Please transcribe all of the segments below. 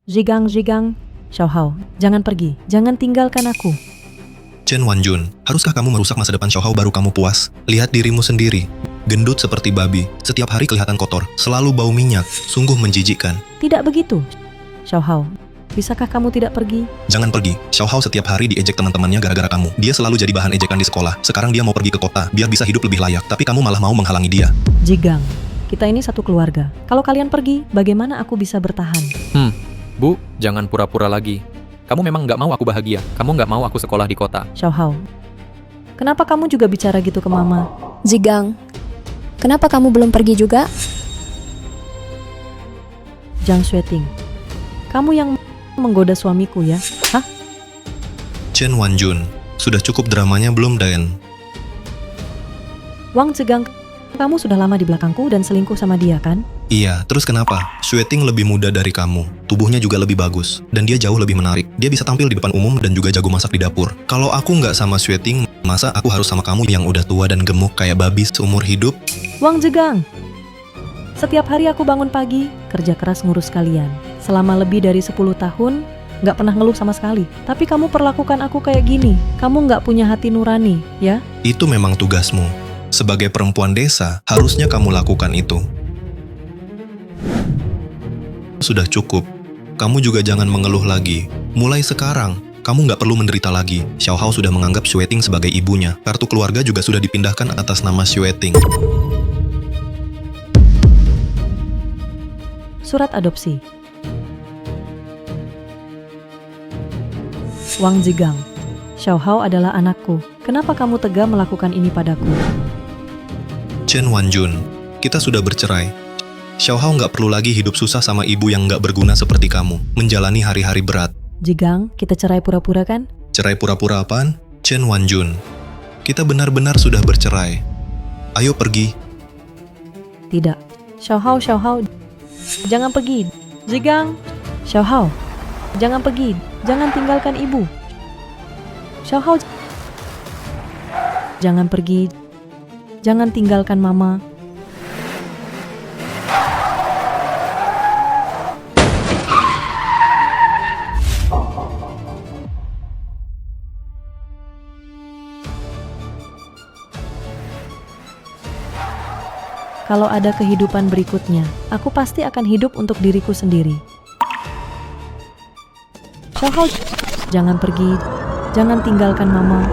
Zhigang, Xiaohao, jangan pergi, jangan tinggalkan aku. Chen Wanjun, haruskah kamu merusak masa depan Xiaohao baru kamu puas? Lihat dirimu sendiri. Gendut seperti babi, setiap hari kelihatan kotor, selalu bau minyak, sungguh menjijikkan. Tidak begitu, Xiaohao. Bisakah kamu tidak pergi? Jangan pergi, Xiaohao setiap hari diejek teman-temannya gara-gara kamu. Dia selalu jadi bahan ejekan di sekolah. Sekarang dia mau pergi ke kota, biar bisa hidup lebih layak. Tapi kamu malah mau menghalangi dia. Zhigang, kita ini satu keluarga. Kalau kalian pergi, bagaimana aku bisa bertahan? Bu, jangan pura-pura lagi. Kamu memang nggak mau aku bahagia. Kamu nggak mau aku sekolah di kota. Xiaohao, kenapa kamu juga bicara gitu ke mama? Zhigang, kenapa kamu belum pergi juga? Zhang Xueting, kamu yang menggoda suamiku ya? Hah? Chen Wanjun, sudah cukup dramanya belum, Den? Wang Zhigang, kamu sudah lama di belakangku dan selingkuh sama dia kan? Iya, terus kenapa? Xueting lebih muda dari kamu, tubuhnya juga lebih bagus, dan dia jauh lebih menarik. Dia bisa tampil di depan umum dan juga jago masak di dapur. Kalau aku nggak sama Xueting, masa aku harus sama kamu yang udah tua dan gemuk kayak babi seumur hidup? Wang Zhigang, setiap hari aku bangun pagi, kerja keras ngurus kalian. Selama lebih dari 10 tahun, nggak pernah ngeluh sama sekali. Tapi kamu perlakukan aku kayak gini. Kamu nggak punya hati nurani, ya? Itu memang tugasmu. Sebagai perempuan desa, harusnya kamu lakukan itu. Sudah cukup. Kamu juga jangan mengeluh lagi. Mulai sekarang, kamu nggak perlu menderita lagi. Xiaohao sudah menganggap Xueting sebagai ibunya. Kartu keluarga juga sudah dipindahkan atas nama Xueting. Surat adopsi. Wang Zhigang, Xiaohao adalah anakku. Kenapa kamu tega melakukan ini padaku? Chen Wanjun, kita sudah bercerai. Xiaohao nggak perlu lagi hidup susah sama ibu yang nggak berguna seperti kamu, menjalani hari-hari berat. Zhigang, kita cerai pura-pura kan? Cerai pura-pura apaan? Chen Wanjun, kita benar-benar sudah bercerai. Ayo pergi. Tidak. Xiaohao, jangan pergi. Zhigang, Xiaohao, jangan pergi. Jangan tinggalkan ibu. Xiaohao, jangan pergi. Jangan tinggalkan mama. Kalau ada kehidupan berikutnya, aku pasti akan hidup untuk diriku sendiri. Xiaohao, jangan pergi. Jangan tinggalkan mama.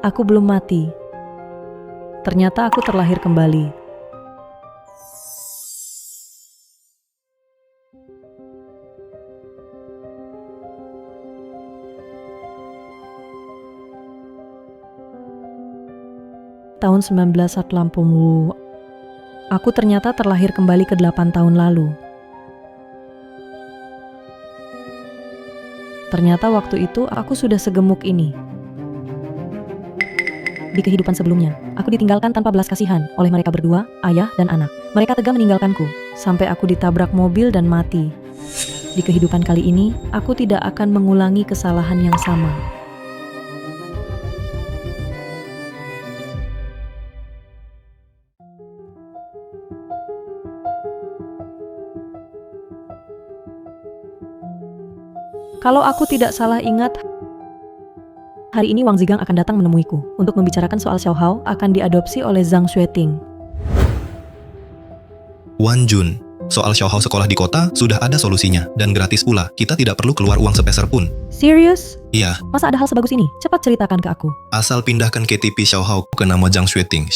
Aku belum mati. Ternyata aku terlahir kembali. Tahun 1940, aku ternyata terlahir kembali ke 8 tahun lalu. Ternyata waktu itu aku sudah segemuk ini. Di kehidupan sebelumnya, aku ditinggalkan tanpa belas kasihan oleh mereka berdua, ayah dan anak. Mereka tega meninggalkanku, sampai aku ditabrak mobil dan mati. Di kehidupan kali ini, aku tidak akan mengulangi kesalahan yang sama. Kalau aku tidak salah ingat, hari ini Wang Zhigang akan datang menemuiku untuk membicarakan soal Xiaohao akan diadopsi oleh Zhang Xueting. Wanjun, soal Xiaohao sekolah di kota sudah ada solusinya dan gratis pula. Kita tidak perlu keluar uang sepeser pun. Serius? Iya, Masa ada hal sebagus ini? Cepat ceritakan ke aku. asal pindahkan KTP Xiaohao ke nama Zhang Xueting.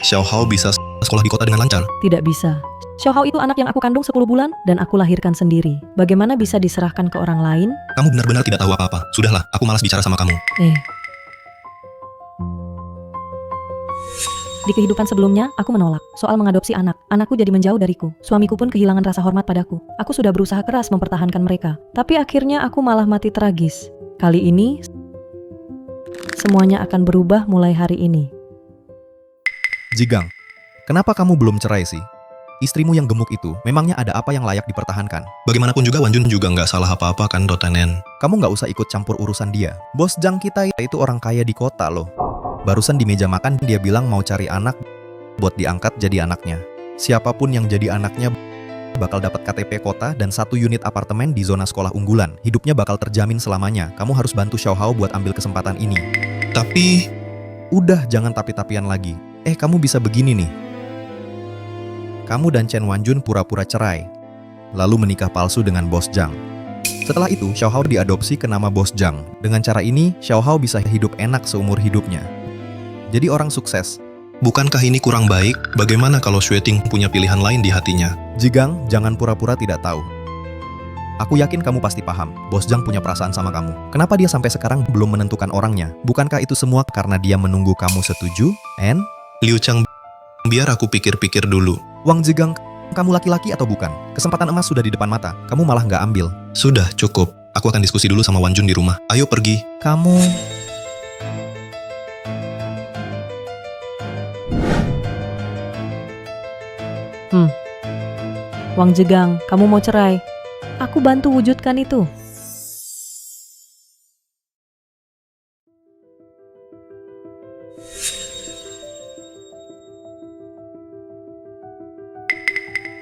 Xiaohao bisa sekolah di kota dengan lancar. Tidak bisa. Xiaohao itu anak yang aku kandung 10 bulan dan aku lahirkan sendiri. Bagaimana bisa diserahkan ke orang lain? Kamu benar-benar tidak tahu apa-apa. Sudahlah, aku malas bicara sama kamu. Di kehidupan sebelumnya, aku menolak soal mengadopsi anak. Anakku jadi menjauh dariku. Suamiku pun kehilangan rasa hormat padaku. Aku sudah berusaha keras mempertahankan mereka. Tapi akhirnya aku malah mati tragis. Kali ini, semuanya akan berubah mulai hari ini. Zhigang, kenapa kamu belum cerai sih? istrimu yang gemuk itu, memangnya ada apa yang layak dipertahankan? Bagaimanapun juga Wanjun juga nggak salah apa-apa kan, Dotanen. Kamu nggak usah ikut campur urusan dia. Bos Jang kita itu orang kaya di kota loh. Barusan di meja makan dia bilang mau cari anak buat diangkat jadi anaknya. Siapapun yang jadi anaknya bakal dapat KTP kota dan 1 unit apartemen di zona sekolah unggulan. Hidupnya bakal terjamin selamanya. Kamu harus bantu Xiao Hao buat ambil kesempatan ini. Tapi, Udah, jangan tapi-tapian lagi. Kamu bisa begini nih. Kamu dan Chen Wanjun pura-pura cerai, lalu menikah palsu dengan Bos Jang. Setelah itu, Xiao Hao diadopsi ke nama Bos Jang. Dengan cara ini, Xiao Hao bisa hidup enak seumur hidupnya. Jadi orang sukses. bukankah ini kurang baik? Bagaimana kalau Xueting punya pilihan lain di hatinya? Jigang, jangan pura-pura tidak tahu. Aku yakin kamu pasti paham, Bos Jang punya perasaan sama kamu. Kenapa dia sampai sekarang belum menentukan orangnya? Bukankah itu semua karena dia menunggu kamu setuju? Liu Chang, biar aku pikir-pikir dulu. Wang Jigang, kamu laki-laki atau bukan? Kesempatan emas sudah di depan mata, kamu malah nggak ambil. Sudah, cukup. Aku akan diskusi dulu sama Wanjun di rumah. Ayo pergi. Kamu... Wang Jegang, kamu mau cerai? Aku bantu wujudkan itu.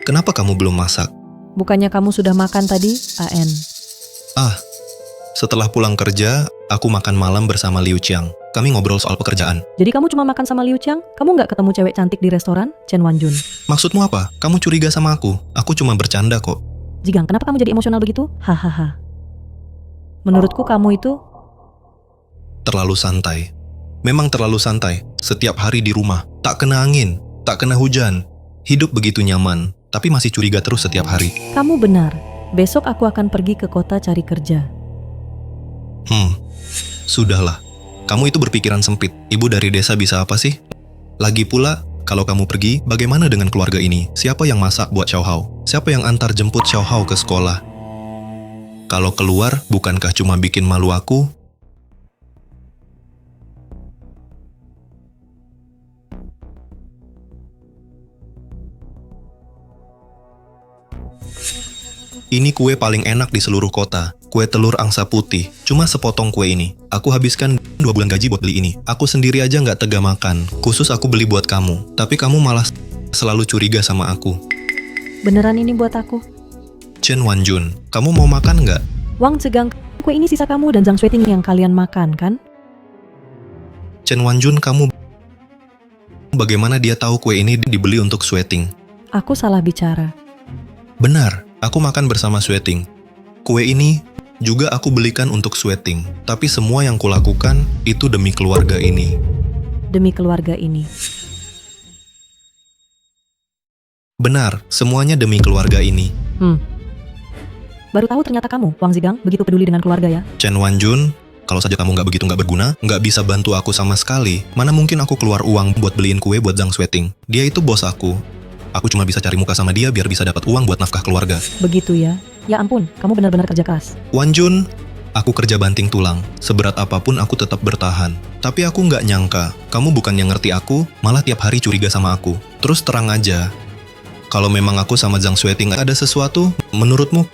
Kenapa kamu belum masak? Bukannya kamu sudah makan tadi, AN? Setelah pulang kerja, aku makan malam bersama Liu Qiang. Kami ngobrol soal pekerjaan. Jadi kamu cuma makan sama Liu Qiang? Kamu nggak ketemu cewek cantik di restoran? Chen Wanjun. Maksudmu apa? Kamu curiga sama aku? Aku cuma bercanda kok. Jigang, kenapa kamu jadi emosional begitu? Hahaha. Menurutku kamu itu... Terlalu santai. Memang terlalu santai. Setiap hari di rumah. Tak kena angin. Tak kena hujan. Hidup begitu nyaman. Tapi masih curiga terus setiap hari. Kamu benar. Besok aku akan pergi ke kota cari kerja. Sudahlah. Kamu itu berpikiran sempit. Ibu dari desa bisa apa sih? Lagi pula, kalau kamu pergi, bagaimana dengan keluarga ini? Siapa yang masak buat Xiao Hao? Siapa yang antar jemput Xiao Hao ke sekolah? Kalau keluar, bukankah cuma bikin malu aku? Ini kue paling enak di seluruh kota. Kue telur angsa putih. Cuma sepotong kue ini. Aku habiskan 2 bulan gaji buat beli ini. Aku sendiri aja nggak tega makan. Khusus aku beli buat kamu. Tapi kamu malah selalu curiga sama aku. Beneran ini buat aku? Chen Wanjun, kamu mau makan nggak? Wang Jegang, kue ini sisa kamu dan Zhang Xueting yang kalian makan, kan? Chen Wanjun, kamu... Bagaimana dia tahu kue ini dibeli untuk Xueting? Aku salah bicara. Benar, aku makan bersama Xueting. Kue ini juga aku belikan untuk Xueting. Tapi semua yang kulakukan itu demi keluarga ini. Demi keluarga ini. Benar, semuanya demi keluarga ini. Baru tahu ternyata kamu, Wang Zigang, begitu peduli dengan keluarga ya? Chen Wanjun, kalau saja kamu nggak begitu nggak berguna, nggak bisa bantu aku sama sekali, mana mungkin aku keluar uang buat beliin kue buat Zhang Xueting. Dia itu bos aku. Aku cuma bisa cari muka sama dia biar bisa dapat uang buat nafkah keluarga. Begitu ya? Ya ampun, kamu benar-benar kerja keras. Wanjun, aku kerja banting tulang. Seberat apapun aku tetap bertahan. Tapi aku nggak nyangka, kamu bukan yang ngerti aku, malah tiap hari curiga sama aku. Terus terang aja, kalau memang aku sama Zhang Xueting ada sesuatu, menurutmu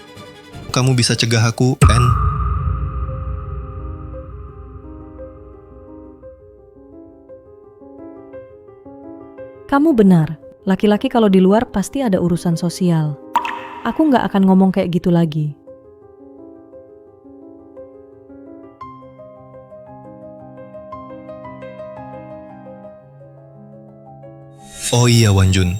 kamu bisa cegah aku, N? Kamu benar. Laki-laki kalau di luar pasti ada urusan sosial. Aku nggak akan ngomong kayak gitu lagi. Oh iya Wanjun,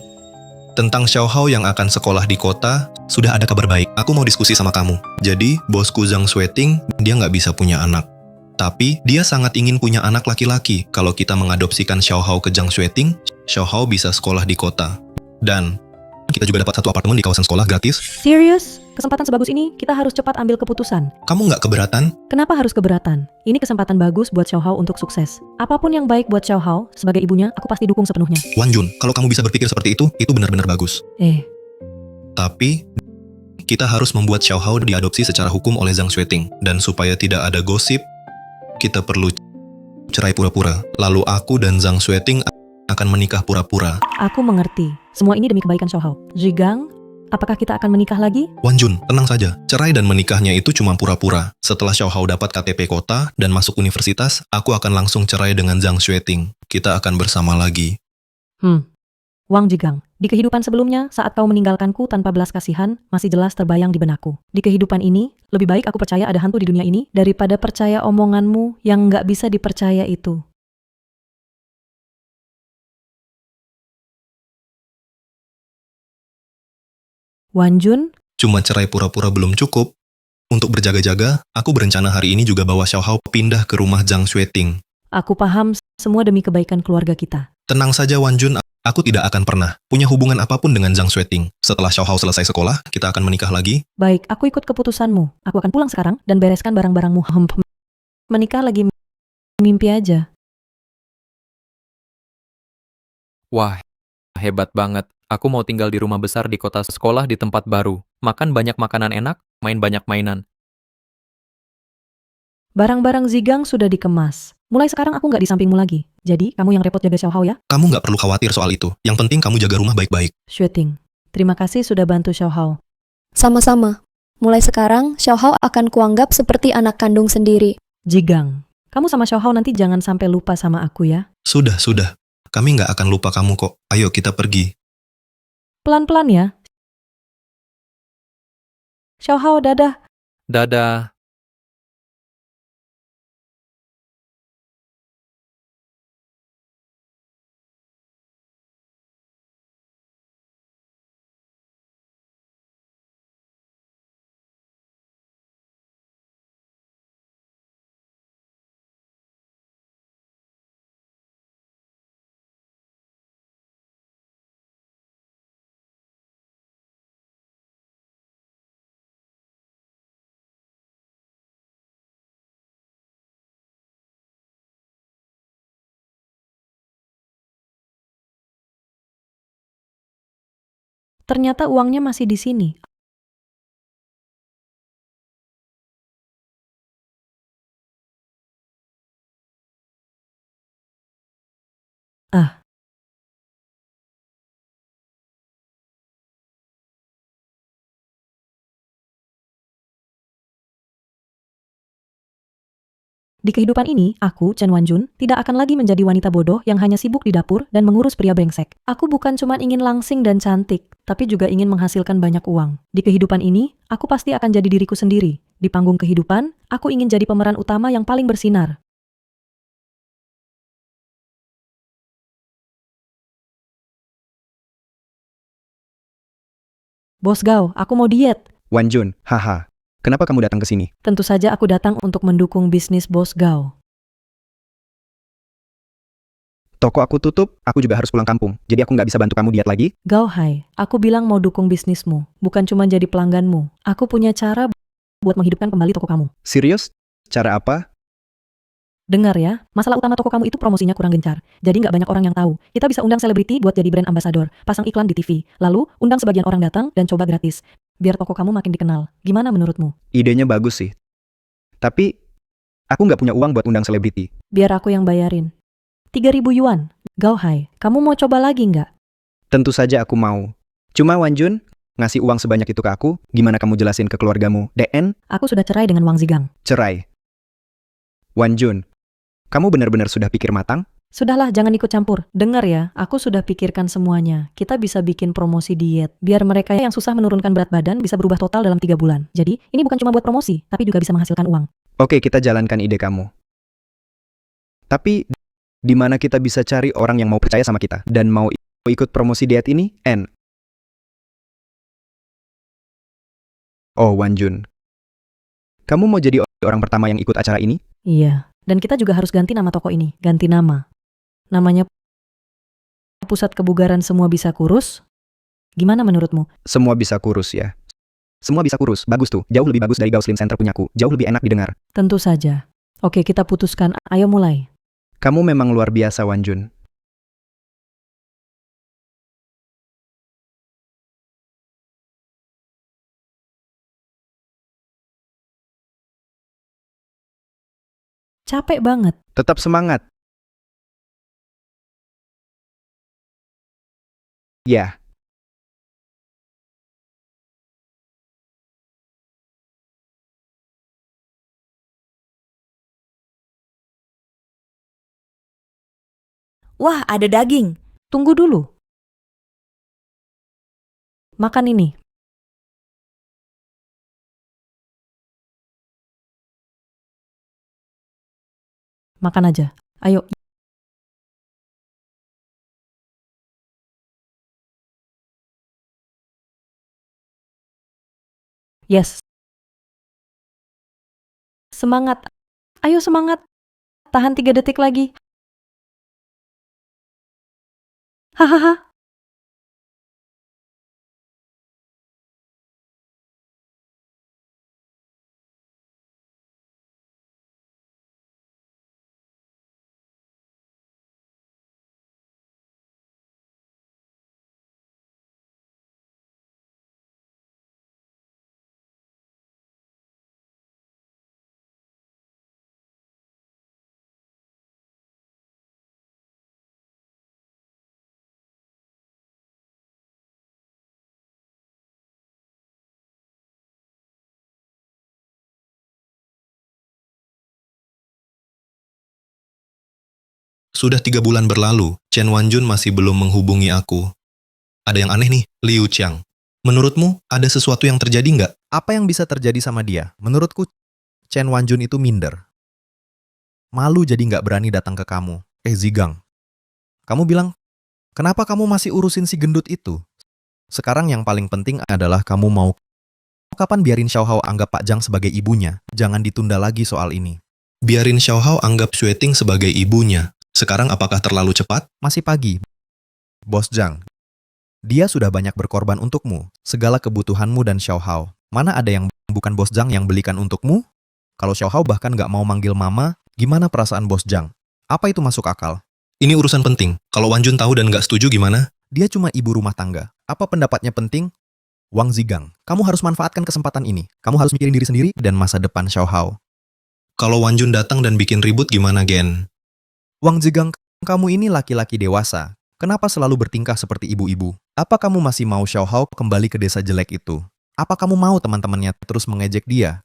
tentang Xiao Hao yang akan sekolah di kota, sudah ada kabar baik. Aku mau diskusi sama kamu. Jadi, bosku Zhang Xueting, dia nggak bisa punya anak. Tapi, dia sangat ingin punya anak laki-laki. Kalau kita mengadopsikan Xiao Hao ke Zhang Xueting, Xiao Hao bisa sekolah di kota. Dan, kita juga dapat 1 apartemen di kawasan sekolah gratis. Serius? Kesempatan sebagus ini, kita harus cepat ambil keputusan. Kamu nggak keberatan? Kenapa harus keberatan? Ini kesempatan bagus buat Xiao Hao untuk sukses. Apapun yang baik buat Xiao Hao, sebagai ibunya, aku pasti dukung sepenuhnya. Wanjun, kalau kamu bisa berpikir seperti itu benar-benar bagus. Tapi, kita harus membuat Xiao Hao diadopsi secara hukum oleh Zhang Xueting. Dan supaya tidak ada gosip, kita perlu cerai pura-pura. Lalu aku dan Zhang Xueting akan menikah pura-pura. Aku mengerti. Semua ini demi kebaikan Xiaohao. Zhigang, apakah kita akan menikah lagi? Wan Jun, tenang saja. Cerai dan menikahnya itu cuma pura-pura. Setelah Xiaohao dapat KTP kota dan masuk universitas, aku akan langsung cerai dengan Zhang Xueting. Kita akan bersama lagi. Wang Zhigang, di kehidupan sebelumnya saat kau meninggalkanku tanpa belas kasihan, masih jelas terbayang di benakku. Di kehidupan ini, lebih baik aku percaya ada hantu di dunia ini daripada percaya omonganmu yang nggak bisa dipercaya itu. Wan Jun, Cuma cerai pura-pura belum cukup. Untuk berjaga-jaga, aku berencana hari ini juga bawa Xiaohao pindah ke rumah Zhang Xueting. aku paham semua demi kebaikan keluarga kita. Tenang saja Wan Jun, aku tidak akan pernah punya hubungan apapun dengan Zhang Xueting. Setelah Xiaohao selesai sekolah, kita akan menikah lagi. Baik, aku ikut keputusanmu. Aku akan pulang sekarang dan bereskan barang-barangmu. Menikah lagi mimpi aja. Wah, hebat banget. Aku mau tinggal di rumah besar di kota sekolah di tempat baru. Makan banyak makanan enak, main banyak mainan. Barang-barang Zhigang sudah dikemas. Mulai sekarang aku nggak di sampingmu lagi. Jadi, kamu yang repot jaga Xiaohao ya? Kamu nggak perlu khawatir soal itu. Yang penting kamu jaga rumah baik-baik. Xueting, terima kasih sudah bantu Xiaohao. Sama-sama. Mulai sekarang, Xiaohao akan kuanggap seperti anak kandung sendiri. Zhigang, kamu sama Xiaohao nanti jangan sampai lupa sama aku ya. Sudah. Kami nggak akan lupa kamu kok. Ayo kita pergi. Pelan-pelan ya. Xiaohao, dadah. Dadah. Ternyata uangnya masih di sini. Ah, di kehidupan ini, aku, Chen Wanjun, tidak akan lagi menjadi wanita bodoh yang hanya sibuk di dapur dan mengurus pria brengsek. Aku bukan cuma ingin langsing dan cantik, tapi juga ingin menghasilkan banyak uang. Di kehidupan ini, aku pasti akan jadi diriku sendiri. Di panggung kehidupan, aku ingin jadi pemeran utama yang paling bersinar. Bos Gao, aku mau diet. Wan Jun, haha. Kenapa kamu datang ke sini? Tentu saja aku datang untuk mendukung bisnis Bos Gao. Toko aku tutup, aku juga harus pulang kampung. Jadi aku nggak bisa bantu kamu diet lagi. Gao Hai, aku bilang mau dukung bisnismu, bukan cuma jadi pelangganmu. Aku punya cara buat menghidupkan kembali toko kamu. Serius? Cara apa? Dengar ya, masalah utama toko kamu itu promosinya kurang gencar. Jadi nggak banyak orang yang tahu. Kita bisa undang selebriti buat jadi brand ambassador, pasang iklan di TV, lalu undang sebagian orang datang dan coba gratis. Biar toko kamu makin dikenal. Gimana menurutmu? Idenya bagus sih. Tapi, aku nggak punya uang buat undang selebriti. Biar aku yang bayarin. 3.000 yuan. Gao Hai, kamu mau coba lagi nggak? Tentu saja aku mau. Cuma Wan Jun, ngasih uang sebanyak itu ke aku, gimana kamu jelasin ke keluargamu? DN, Aku sudah cerai dengan Wang Zhigang. cerai. Wan Jun, kamu benar-benar sudah pikir matang? Sudahlah, jangan ikut campur. Dengar ya, aku sudah pikirkan semuanya. Kita bisa bikin promosi diet. Biar mereka yang susah menurunkan berat badan bisa berubah total dalam 3 bulan. Jadi, ini bukan cuma buat promosi, tapi juga bisa menghasilkan uang. Oke, kita jalankan ide kamu. Tapi, di mana kita bisa cari orang yang mau percaya sama kita dan mau ikut promosi diet ini? Oh, Wan Jun. Kamu mau jadi orang pertama yang ikut acara ini? Iya, dan kita juga harus ganti nama toko ini. Ganti nama. Namanya Pusat Kebugaran Semua Bisa Kurus. Gimana menurutmu? Semua bisa kurus ya. Semua bisa kurus, bagus tuh. Jauh lebih bagus dari Gao Slim Center punyaku. Jauh lebih enak didengar. Tentu saja. Oke, kita putuskan. Ayo mulai. Kamu memang luar biasa, Wan Jun. Capek banget. Tetap semangat. Ya, Wah, ada daging. Tunggu dulu. Makan ini. Makan aja. Ayo. Yes. Semangat. Ayo semangat. Tahan 3 detik lagi. Hahaha. Sudah 3 bulan berlalu, Chen Wanjun masih belum menghubungi aku. Ada yang aneh nih, Liu Qiang. Menurutmu, ada sesuatu yang terjadi nggak? Apa yang bisa terjadi sama dia? Menurutku, Chen Wanjun itu minder. Malu jadi nggak berani datang ke kamu. Zigang. Kamu bilang, kenapa kamu masih urusin si gendut itu? Sekarang yang paling penting adalah kamu mau kapan biarin Xiao Hao anggap Pak Zhang sebagai ibunya. Jangan ditunda lagi soal ini. Biarin Xiao Hao anggap Xueting sebagai ibunya. Sekarang apakah terlalu cepat? Masih pagi. Bos Zhang. Dia sudah banyak berkorban untukmu. Segala kebutuhanmu dan Xiao Hao. Mana ada yang bukan Bos Zhang yang belikan untukmu? Kalau Xiao Hao bahkan nggak mau manggil mama, gimana perasaan Bos Zhang? Apa itu masuk akal? Ini urusan penting. Kalau Wanjun tahu dan nggak setuju gimana? Dia cuma ibu rumah tangga. Apa pendapatnya penting? Wang Zigang, kamu harus manfaatkan kesempatan ini. Kamu harus mikirin diri sendiri dan masa depan Xiao Hao. Kalau Wanjun datang dan bikin ribut gimana, Gen? Wang Zigang, kamu ini laki-laki dewasa. Kenapa selalu bertingkah seperti ibu-ibu? Apa kamu masih mau Xiao Hao kembali ke desa jelek itu? Apa kamu mau teman-temannya terus mengejek dia?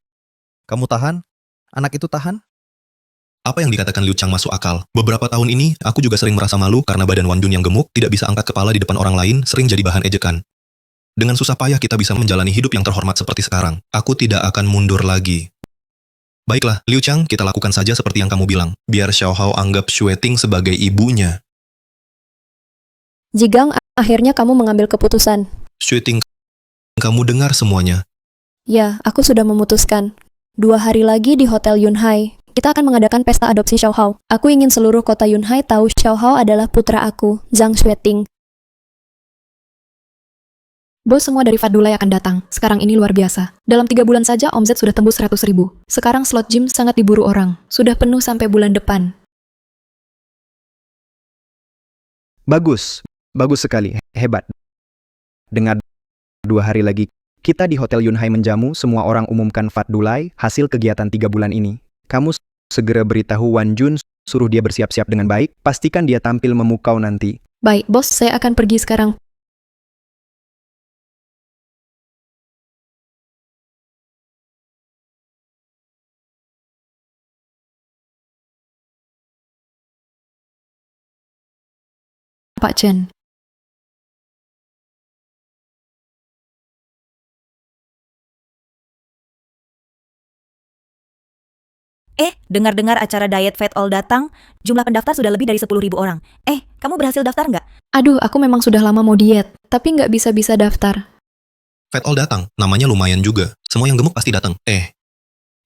Kamu tahan? Anak itu tahan? Apa yang dikatakan Liu Qiang masuk akal. Beberapa tahun ini, aku juga sering merasa malu karena badan Wanjun yang gemuk tidak bisa angkat kepala di depan orang lain, sering jadi bahan ejekan. Dengan susah payah kita bisa menjalani hidup yang terhormat seperti sekarang. Aku tidak akan mundur lagi. Baiklah, Liu Qiang, kita lakukan saja seperti yang kamu bilang. Biar Xiao Hao anggap Xueting sebagai ibunya. Zigang, akhirnya kamu mengambil keputusan. Xueting, kamu dengar semuanya. Ya, aku sudah memutuskan. 2 hari lagi di Hotel Yunhai, kita akan mengadakan pesta adopsi Xiao Hao. Aku ingin seluruh kota Yunhai tahu Xiao Hao adalah putra aku, Zhang Xueting. Bos, semua dari Fadulai akan datang. Sekarang ini luar biasa. Dalam 3 bulan saja omset sudah tembus 100.000. Sekarang slot gym sangat diburu orang. Sudah penuh sampai bulan depan. bagus. Bagus sekali. Hebat. Dengar 2 hari lagi, kita di Hotel Yunhai menjamu, semua orang umumkan Fadulai hasil kegiatan 3 bulan ini. Kamu segera beritahu Wanjun, suruh dia bersiap-siap dengan baik, pastikan dia tampil memukau nanti. Baik, bos, saya akan pergi sekarang. Pak Chen. Dengar-dengar acara Diet Fat All datang, jumlah pendaftar sudah lebih dari 10.000 orang. Kamu berhasil daftar nggak? Aduh, aku memang sudah lama mau diet, tapi nggak bisa-bisa daftar. Fat All datang, namanya lumayan juga. Semua yang gemuk pasti datang.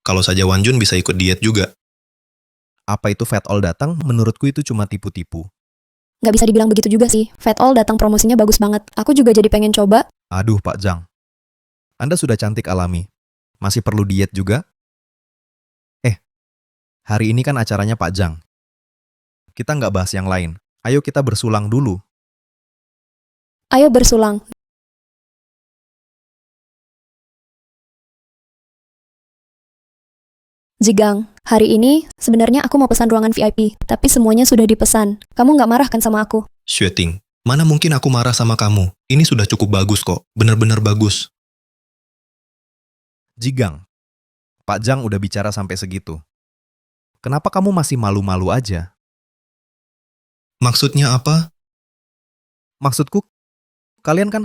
Kalau saja Wanjun bisa ikut diet juga. Apa itu Fat All datang? Menurutku itu cuma tipu-tipu. Nggak bisa dibilang begitu juga sih. Fat All datang promosinya bagus banget. Aku juga jadi pengen coba. Aduh Pak Zhang. Anda sudah cantik alami. Masih perlu diet juga? Hari ini kan acaranya Pak Zhang. Kita nggak bahas yang lain. Ayo kita bersulang dulu. Ayo bersulang. Zigang, hari ini sebenarnya aku mau pesan ruangan VIP, tapi semuanya sudah dipesan. Kamu nggak marah kan sama aku? Xueting, Mana mungkin aku marah sama kamu? Ini sudah cukup bagus kok. Benar-benar bagus. Jigang, Pak Jang udah bicara sampai segitu. Kenapa kamu masih malu-malu aja? Maksudnya apa? Maksudku, kalian kan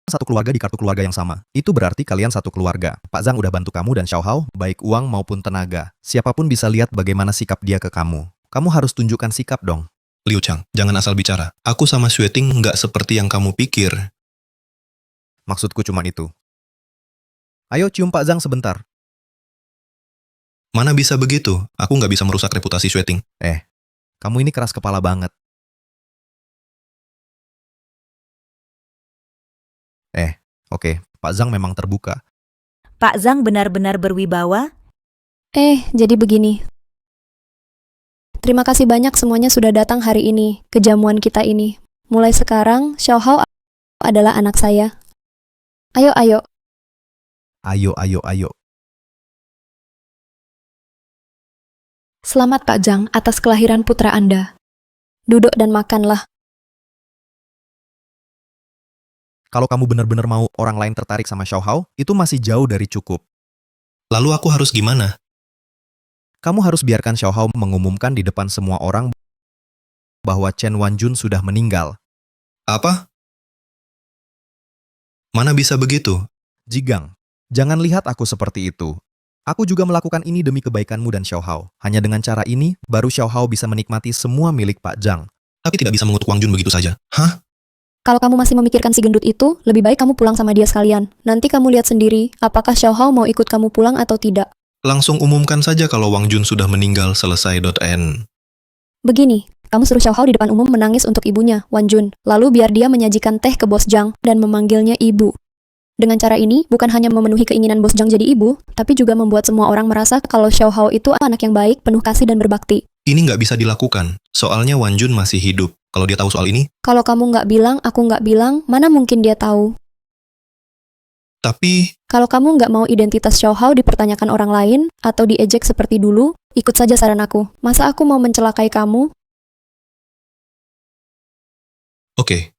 satu keluarga di kartu keluarga yang sama. Itu berarti kalian satu keluarga. Pak Zhang udah bantu kamu dan Xiao Hao, baik uang maupun tenaga. Siapapun bisa lihat bagaimana sikap dia ke kamu. Kamu harus tunjukkan sikap dong. Liu Chang, jangan asal bicara. Aku sama Xueting nggak seperti yang kamu pikir. Maksudku cuma itu. Ayo cium Pak Zhang sebentar. Mana bisa begitu? Aku nggak bisa merusak reputasi Xueting. Kamu ini keras kepala banget. Oke, Pak Zhang memang terbuka. Pak Zhang benar-benar berwibawa. Jadi begini. Terima kasih banyak semuanya sudah datang hari ini, ke jamuan kita ini. Mulai sekarang, Xiao Hao adalah anak saya. Ayo. Ayo. Selamat Pak Zhang atas kelahiran putra Anda. Duduk dan makanlah. Kalau kamu benar-benar mau orang lain tertarik sama Xiao Hao, itu masih jauh dari cukup. Lalu aku harus gimana? Kamu harus biarkan Xiao Hao mengumumkan di depan semua orang bahwa Chen Wanjun sudah meninggal. Apa? Mana bisa begitu? Jigang, jangan lihat aku seperti itu. Aku juga melakukan ini demi kebaikanmu dan Xiao Hao. Hanya dengan cara ini, baru Xiao Hao bisa menikmati semua milik Pak Zhang. Tapi tidak bisa mengutuk Wang Jun begitu saja. Hah? Kalau kamu masih memikirkan si gendut itu, lebih baik kamu pulang sama dia sekalian. Nanti kamu lihat sendiri, apakah Xiao Hao mau ikut kamu pulang atau tidak. Langsung umumkan saja kalau Wang Jun sudah meninggal, selesai.n. Begini, kamu suruh Xiao Hao di depan umum menangis untuk ibunya, Wan Jun. Lalu biar dia menyajikan teh ke bos Zhang dan memanggilnya ibu. Dengan cara ini, bukan hanya memenuhi keinginan bos Zhang jadi ibu, tapi juga membuat semua orang merasa kalau Xiao Hao itu anak yang baik, penuh kasih dan berbakti. Ini nggak bisa dilakukan, soalnya Wan Jun masih hidup. Kalau dia tahu soal ini, Kalau kamu nggak bilang, aku nggak bilang, mana mungkin dia tahu. tapi Kalau kamu nggak mau identitas Xiao Hao dipertanyakan orang lain, atau diejek seperti dulu, ikut saja saran aku. Masa aku mau mencelakai kamu? oke.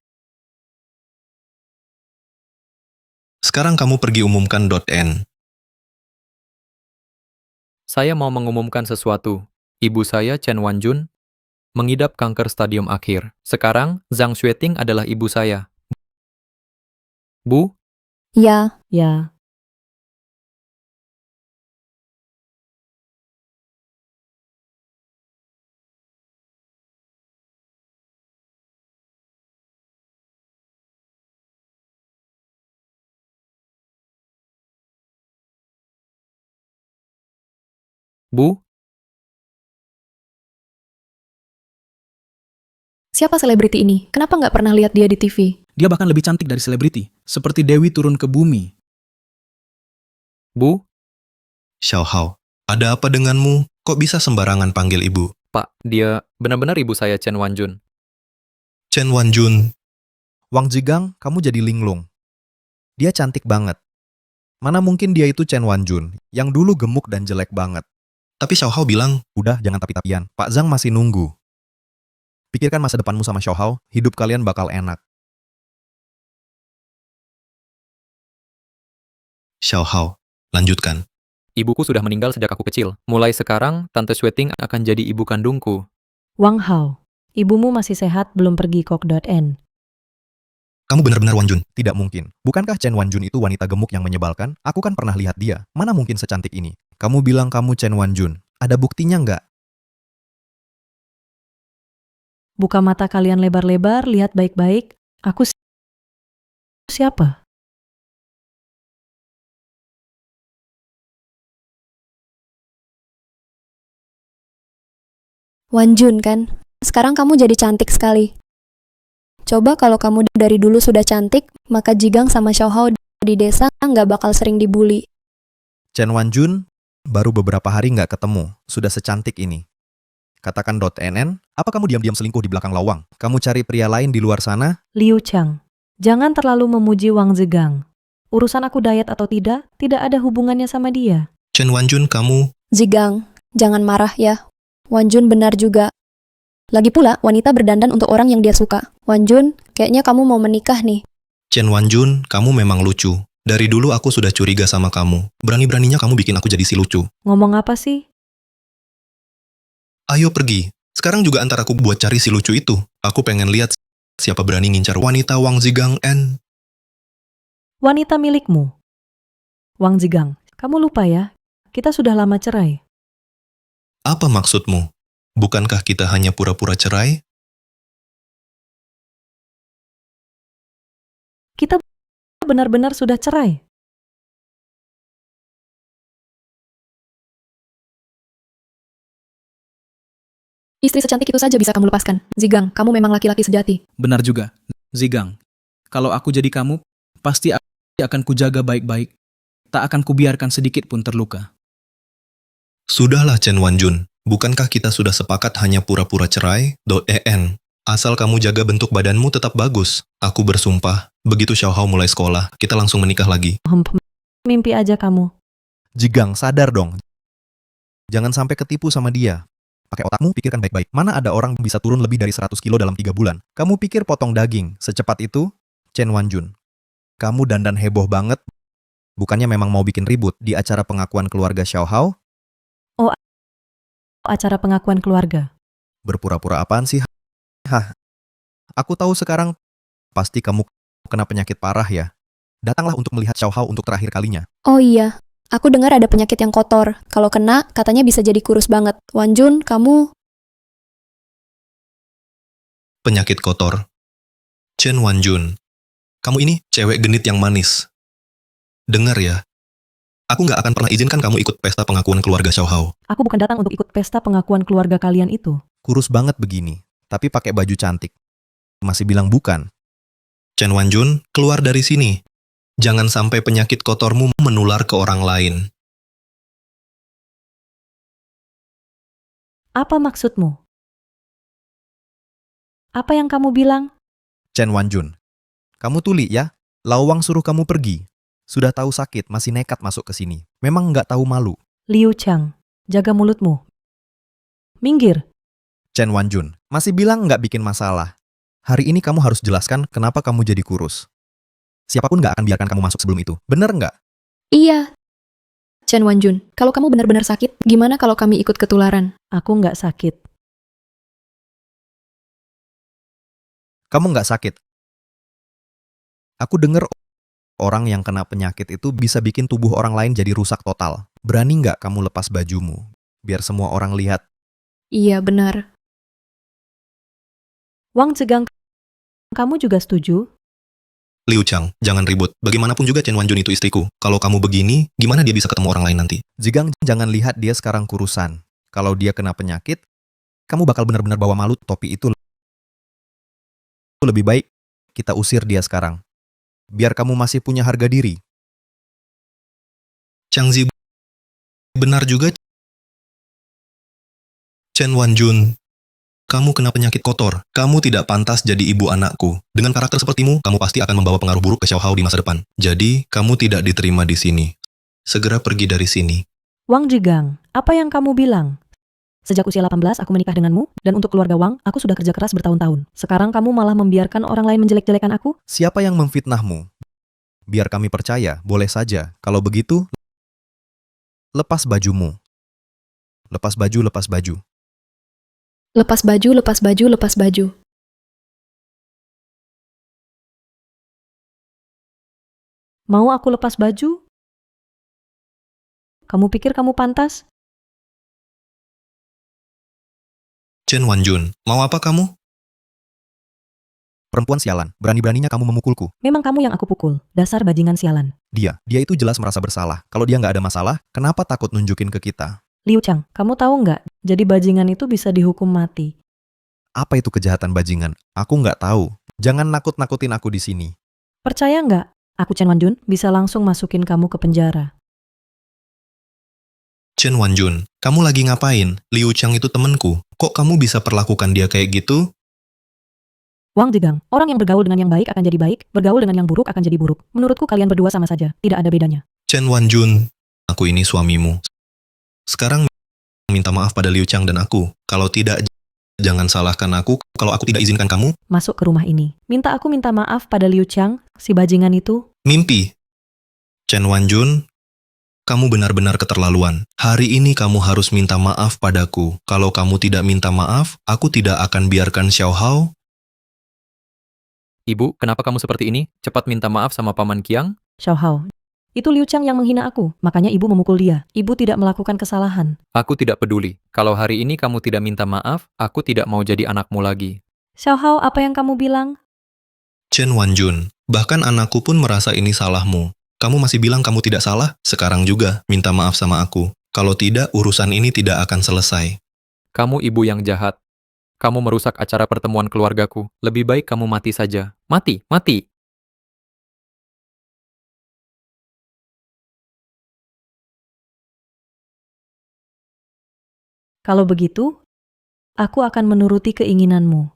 Sekarang kamu pergi umumkan.n. Saya mau mengumumkan sesuatu. Ibu saya, Chen Wanjun, mengidap kanker stadium akhir. Sekarang, Zhang Xueting adalah ibu saya. Bu, Ya, Ya, Bu, Siapa selebriti ini? Kenapa nggak pernah lihat dia di TV? Dia bahkan lebih cantik dari selebriti, seperti Dewi turun ke bumi. Bu, Xiao Hao, ada apa denganmu? Kok bisa sembarangan panggil ibu? Pak, dia benar-benar ibu saya, Chen Wanjun. Chen Wan Jun, Wang Jigang, kamu jadi linglung. Dia cantik banget. Mana mungkin dia itu Chen Wanjun, yang dulu gemuk dan jelek banget. tapi Xiao Hao bilang, Udah, jangan tapi-tapian. Pak Zhang masih nunggu. Pikirkan masa depanmu sama Xiao Hao, hidup kalian bakal enak. Xiao Hao, lanjutkan. Ibuku sudah meninggal sejak aku kecil. Mulai sekarang, Tante Xueting akan jadi ibu kandungku. Wang Hao, ibumu masih sehat belum pergi kok.n. Kamu benar-benar Wan Jun. Tidak mungkin. Bukankah Chen Wanjun itu wanita gemuk yang menyebalkan? Aku kan pernah lihat dia. Mana mungkin secantik ini? Kamu bilang kamu Chen Wanjun. Ada buktinya nggak? Buka mata kalian lebar-lebar, lihat baik-baik. Aku siapa? Wan Jun kan? Sekarang kamu jadi cantik sekali. Coba kalau kamu dari dulu sudah cantik, maka Jigang sama Xiao Hao di desa nggak bakal sering dibully. Chen Wanjun baru beberapa hari nggak ketemu, sudah secantik ini. Katakan .nn, apa kamu diam-diam selingkuh di belakang lawang? Kamu cari pria lain di luar sana? Liu Chang, jangan terlalu memuji Wang Zegang. Urusan aku diet atau tidak ada hubungannya sama dia. Chen Wan Jun, kamu... Jigang, jangan marah ya. Wan Jun benar juga. Lagi pula, wanita berdandan untuk orang yang dia suka. Wan Jun, Kayaknya kamu mau menikah nih. Chen Wanjun, kamu memang lucu. Dari dulu aku sudah curiga sama kamu. Berani-beraninya kamu bikin aku jadi si lucu. Ngomong apa sih? Ayo pergi. Sekarang juga antar aku buat cari si lucu itu. Aku pengen lihat siapa berani ngincar wanita Wang Zigang and... Wanita milikmu. Wang Zigang, kamu lupa ya? Kita sudah lama cerai. Apa maksudmu? Bukankah kita hanya pura-pura cerai? Kita benar-benar sudah cerai. Istri secantik itu saja bisa kamu lepaskan. Zigang, kamu memang laki-laki sejati. Benar juga, Zigang. Kalau aku jadi kamu, pasti akan kujaga baik-baik. Tak akan kubiarkan sedikit pun terluka. Sudahlah Chen Wanjun. Bukankah kita sudah sepakat hanya pura-pura cerai? .en. Asal kamu jaga bentuk badanmu tetap bagus. Aku bersumpah, begitu Xiaohao mulai sekolah, kita langsung menikah lagi. Mimpi aja kamu. Jigang, sadar dong. Jangan sampai ketipu sama dia. Pakai otakmu, pikirkan baik-baik. Mana ada orang bisa turun lebih dari 100 kilo dalam 3 bulan? Kamu pikir potong daging secepat itu? Chen Wanjun, kamu dandan heboh banget. Bukannya memang mau bikin ribut di acara pengakuan keluarga Xiaohao? Acara pengakuan keluarga. Berpura-pura apaan sih? Hah, aku tahu sekarang. Pasti kamu kena penyakit parah ya. Datanglah untuk melihat Xiaohao untuk terakhir kalinya. Oh iya, aku dengar ada penyakit yang kotor. Kalau kena, katanya bisa jadi kurus banget. Wanjun, kamu... Penyakit kotor. Chen Wanjun, kamu ini cewek genit yang manis. Dengar ya, aku nggak akan pernah izinkan kamu ikut pesta pengakuan keluarga Xiaohao. Aku bukan datang untuk ikut pesta pengakuan keluarga kalian itu. Kurus banget begini, tapi pakai baju cantik. Masih bilang bukan. Chen Wanjun, keluar dari sini. Jangan sampai penyakit kotormu menular ke orang lain. Apa maksudmu? Apa yang kamu bilang? Chen Wanjun, kamu tuli ya? Lawang suruh kamu pergi. Sudah tahu sakit, masih nekat masuk ke sini. Memang nggak tahu malu. Liu Chang, jaga mulutmu. Minggir. Chen Wanjun, masih bilang nggak bikin masalah. Hari ini kamu harus jelaskan kenapa kamu jadi kurus. Siapapun nggak akan biarkan kamu masuk sebelum itu. Bener nggak? Iya. Chen Wanjun, kalau kamu benar-benar sakit, gimana kalau kami ikut ketularan? Aku nggak sakit. Kamu nggak sakit. Aku denger orang yang kena penyakit itu bisa bikin tubuh orang lain jadi rusak total. Berani nggak kamu lepas bajumu? Biar semua orang lihat. Iya, benar. Wang Zigang, kamu juga setuju? Liu Chang, jangan ribut. Bagaimanapun juga Chen Wanjun itu istriku. Kalau kamu begini, gimana dia bisa ketemu orang lain nanti? Jigang, jangan lihat dia sekarang kurusan. Kalau dia kena penyakit, kamu bakal benar-benar bawa malu. Topi itu lebih baik kita usir dia sekarang. Biar kamu masih punya harga diri. Chang Zi, benar juga. Chen Wanjun, kamu kena penyakit kotor. Kamu tidak pantas jadi ibu anakku. Dengan karakter sepertimu, kamu pasti akan membawa pengaruh buruk ke Xiaohao di masa depan. Jadi, kamu tidak diterima di sini. Segera pergi dari sini. Wang Zigang, apa yang kamu bilang? Sejak usia 18 aku menikah denganmu, dan untuk keluarga Wang, aku sudah kerja keras bertahun-tahun. Sekarang kamu malah membiarkan orang lain menjelek-jelekan aku? Siapa yang memfitnahmu? Biar kami percaya, boleh saja. Kalau begitu, lepas bajumu. Lepas baju, lepas baju. Lepas baju, lepas baju, lepas baju. Mau aku lepas baju? Kamu pikir kamu pantas? Chen Wanjun, mau apa kamu? Perempuan sialan, berani-beraninya kamu memukulku. Memang kamu yang aku pukul, dasar bajingan sialan. Dia itu jelas merasa bersalah. Kalau dia nggak ada masalah, kenapa takut nunjukin ke kita? Liu Chang, kamu tahu nggak? Jadi bajingan itu bisa dihukum mati. Apa itu kejahatan bajingan? Aku nggak tahu. Jangan nakut-nakutin aku di sini. Percaya nggak? Aku Chen Wanjun bisa langsung masukin kamu ke penjara. Chen Wanjun, kamu lagi ngapain? Liu Chang itu temenku. Kok kamu bisa perlakukan dia kayak gitu? Wang Zigang, orang yang bergaul dengan yang baik akan jadi baik, bergaul dengan yang buruk akan jadi buruk. Menurutku kalian berdua sama saja, tidak ada bedanya. Chen Wanjun, aku ini suamimu. Sekarang minta maaf pada Liu Chang dan aku. Kalau tidak, Jangan salahkan aku kalau aku tidak izinkan kamu. Masuk ke rumah ini. Minta aku minta maaf pada Liu Chang, si bajingan itu. Mimpi. Chen Wanjun, kamu benar-benar keterlaluan. Hari ini kamu harus minta maaf padaku. Kalau kamu tidak minta maaf, aku tidak akan biarkan Xiao Hao. Ibu, kenapa kamu seperti ini? Cepat minta maaf sama Paman Qiang. Xiao Hao. Itu Liu Chang yang menghina aku, makanya ibu memukul dia. Ibu tidak melakukan kesalahan. Aku tidak peduli. Kalau hari ini kamu tidak minta maaf, aku tidak mau jadi anakmu lagi. Xiao Hao, apa yang kamu bilang? Chen Wanjun, bahkan anakku pun merasa ini salahmu. Kamu masih bilang kamu tidak salah? Sekarang juga minta maaf sama aku. Kalau tidak, urusan ini tidak akan selesai. Kamu ibu yang jahat. Kamu merusak acara pertemuan keluargaku. Lebih baik kamu mati saja. Mati, mati. Kalau begitu, aku akan menuruti keinginanmu.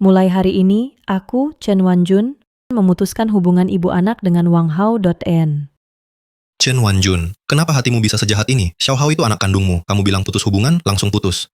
Mulai hari ini, aku, Chen Wanjun, memutuskan hubungan ibu anak dengan Wang Hao.n. Chen Wanjun, kenapa hatimu bisa sejahat ini? Xiao Hao itu anak kandungmu. Kamu bilang putus hubungan, langsung putus.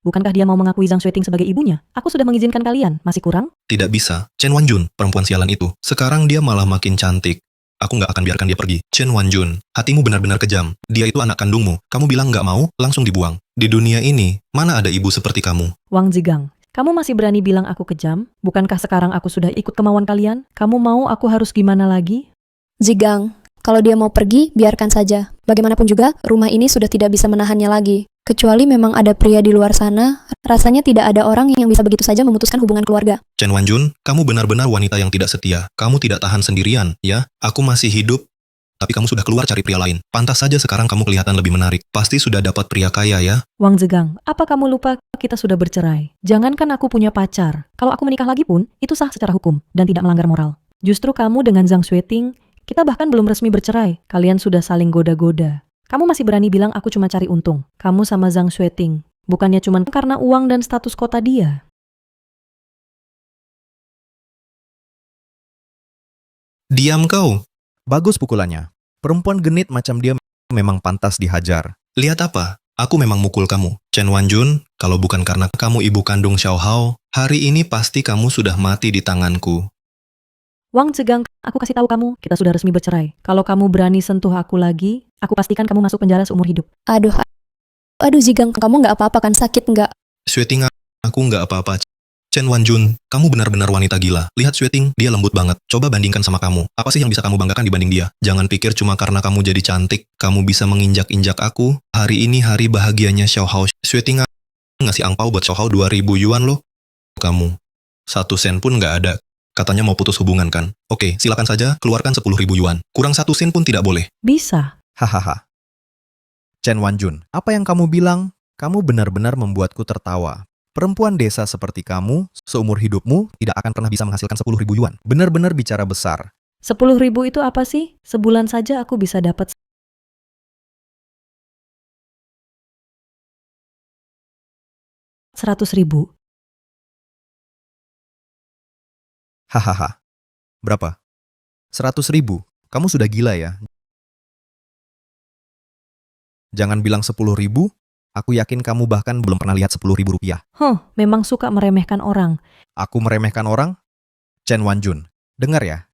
Bukankah dia mau mengakui Zhang Xueting sebagai ibunya? Aku sudah mengizinkan kalian, masih kurang? Tidak bisa. Chen Wanjun, perempuan sialan itu. Sekarang dia malah makin cantik. Aku nggak akan biarkan dia pergi. Chen Wanjun, hatimu benar-benar kejam. Dia itu anak kandungmu. Kamu bilang nggak mau, langsung dibuang. Di dunia ini, mana ada ibu seperti kamu? Wang Zigang, kamu masih berani bilang aku kejam? Bukankah sekarang aku sudah ikut kemauan kalian? Kamu mau aku harus gimana lagi? Zigang, kalau dia mau pergi, biarkan saja. Bagaimanapun juga, rumah ini sudah tidak bisa menahannya lagi. Kecuali memang ada pria di luar sana, rasanya tidak ada orang yang bisa begitu saja memutuskan hubungan keluarga. Chen Wanjun, kamu benar-benar wanita yang tidak setia. Kamu tidak tahan sendirian, ya? Aku masih hidup, tapi kamu sudah keluar cari pria lain. Pantas saja sekarang kamu kelihatan lebih menarik. Pasti sudah dapat pria kaya, ya? Wang Zigang, apa kamu lupa kita sudah bercerai? Jangankan aku punya pacar. Kalau aku menikah lagi pun, itu sah secara hukum dan tidak melanggar moral. Justru kamu dengan Zhang Xueting, kita bahkan belum resmi bercerai. Kalian sudah saling goda-goda. Kamu masih berani bilang aku cuma cari untung. Kamu sama Zhang Xueting. Bukannya cuma karena uang dan status kota dia. Diam kau. Bagus pukulannya. Perempuan genit macam dia memang pantas dihajar. Lihat apa? Aku memang mukul kamu. Chen Wanjun, kalau bukan karena kamu ibu kandung Xiao Hao, hari ini pasti kamu sudah mati di tanganku. Wang Zigang, aku kasih tahu kamu, kita sudah resmi bercerai. Kalau kamu berani sentuh aku lagi, aku pastikan kamu masuk penjara seumur hidup. Aduh Zigang, kamu nggak apa-apa kan? Sakit nggak? Xueting, aku nggak apa-apa. Chen Wanjun, kamu benar-benar wanita gila. Lihat Xueting, dia lembut banget. Coba bandingkan sama kamu. Apa sih yang bisa kamu banggakan dibanding dia? Jangan pikir cuma karena kamu jadi cantik, kamu bisa menginjak-injak aku. Hari ini hari bahagianya Xiao Hao. Xueting ngasih angpau buat Xiao Hao 2.000 yuan loh. Kamu, 1 sen pun nggak ada. Katanya mau putus hubungan kan? Oke, silakan saja keluarkan 10.000 yuan. Kurang 1 sen pun tidak boleh. Bisa. Hahaha. Chen Wanjun, apa yang kamu bilang? Kamu benar-benar membuatku tertawa. Perempuan desa seperti kamu, seumur hidupmu, tidak akan pernah bisa menghasilkan 10.000 yuan. Benar-benar bicara besar. 10.000 itu apa sih? Sebulan saja aku bisa dapat 100.000. Hahaha. Berapa? 100.000. Kamu sudah gila ya? Jangan bilang 10.000. Aku yakin kamu bahkan belum pernah lihat 10.000 rupiah. Memang suka meremehkan orang. Aku meremehkan orang? Chen Wanjun, dengar ya.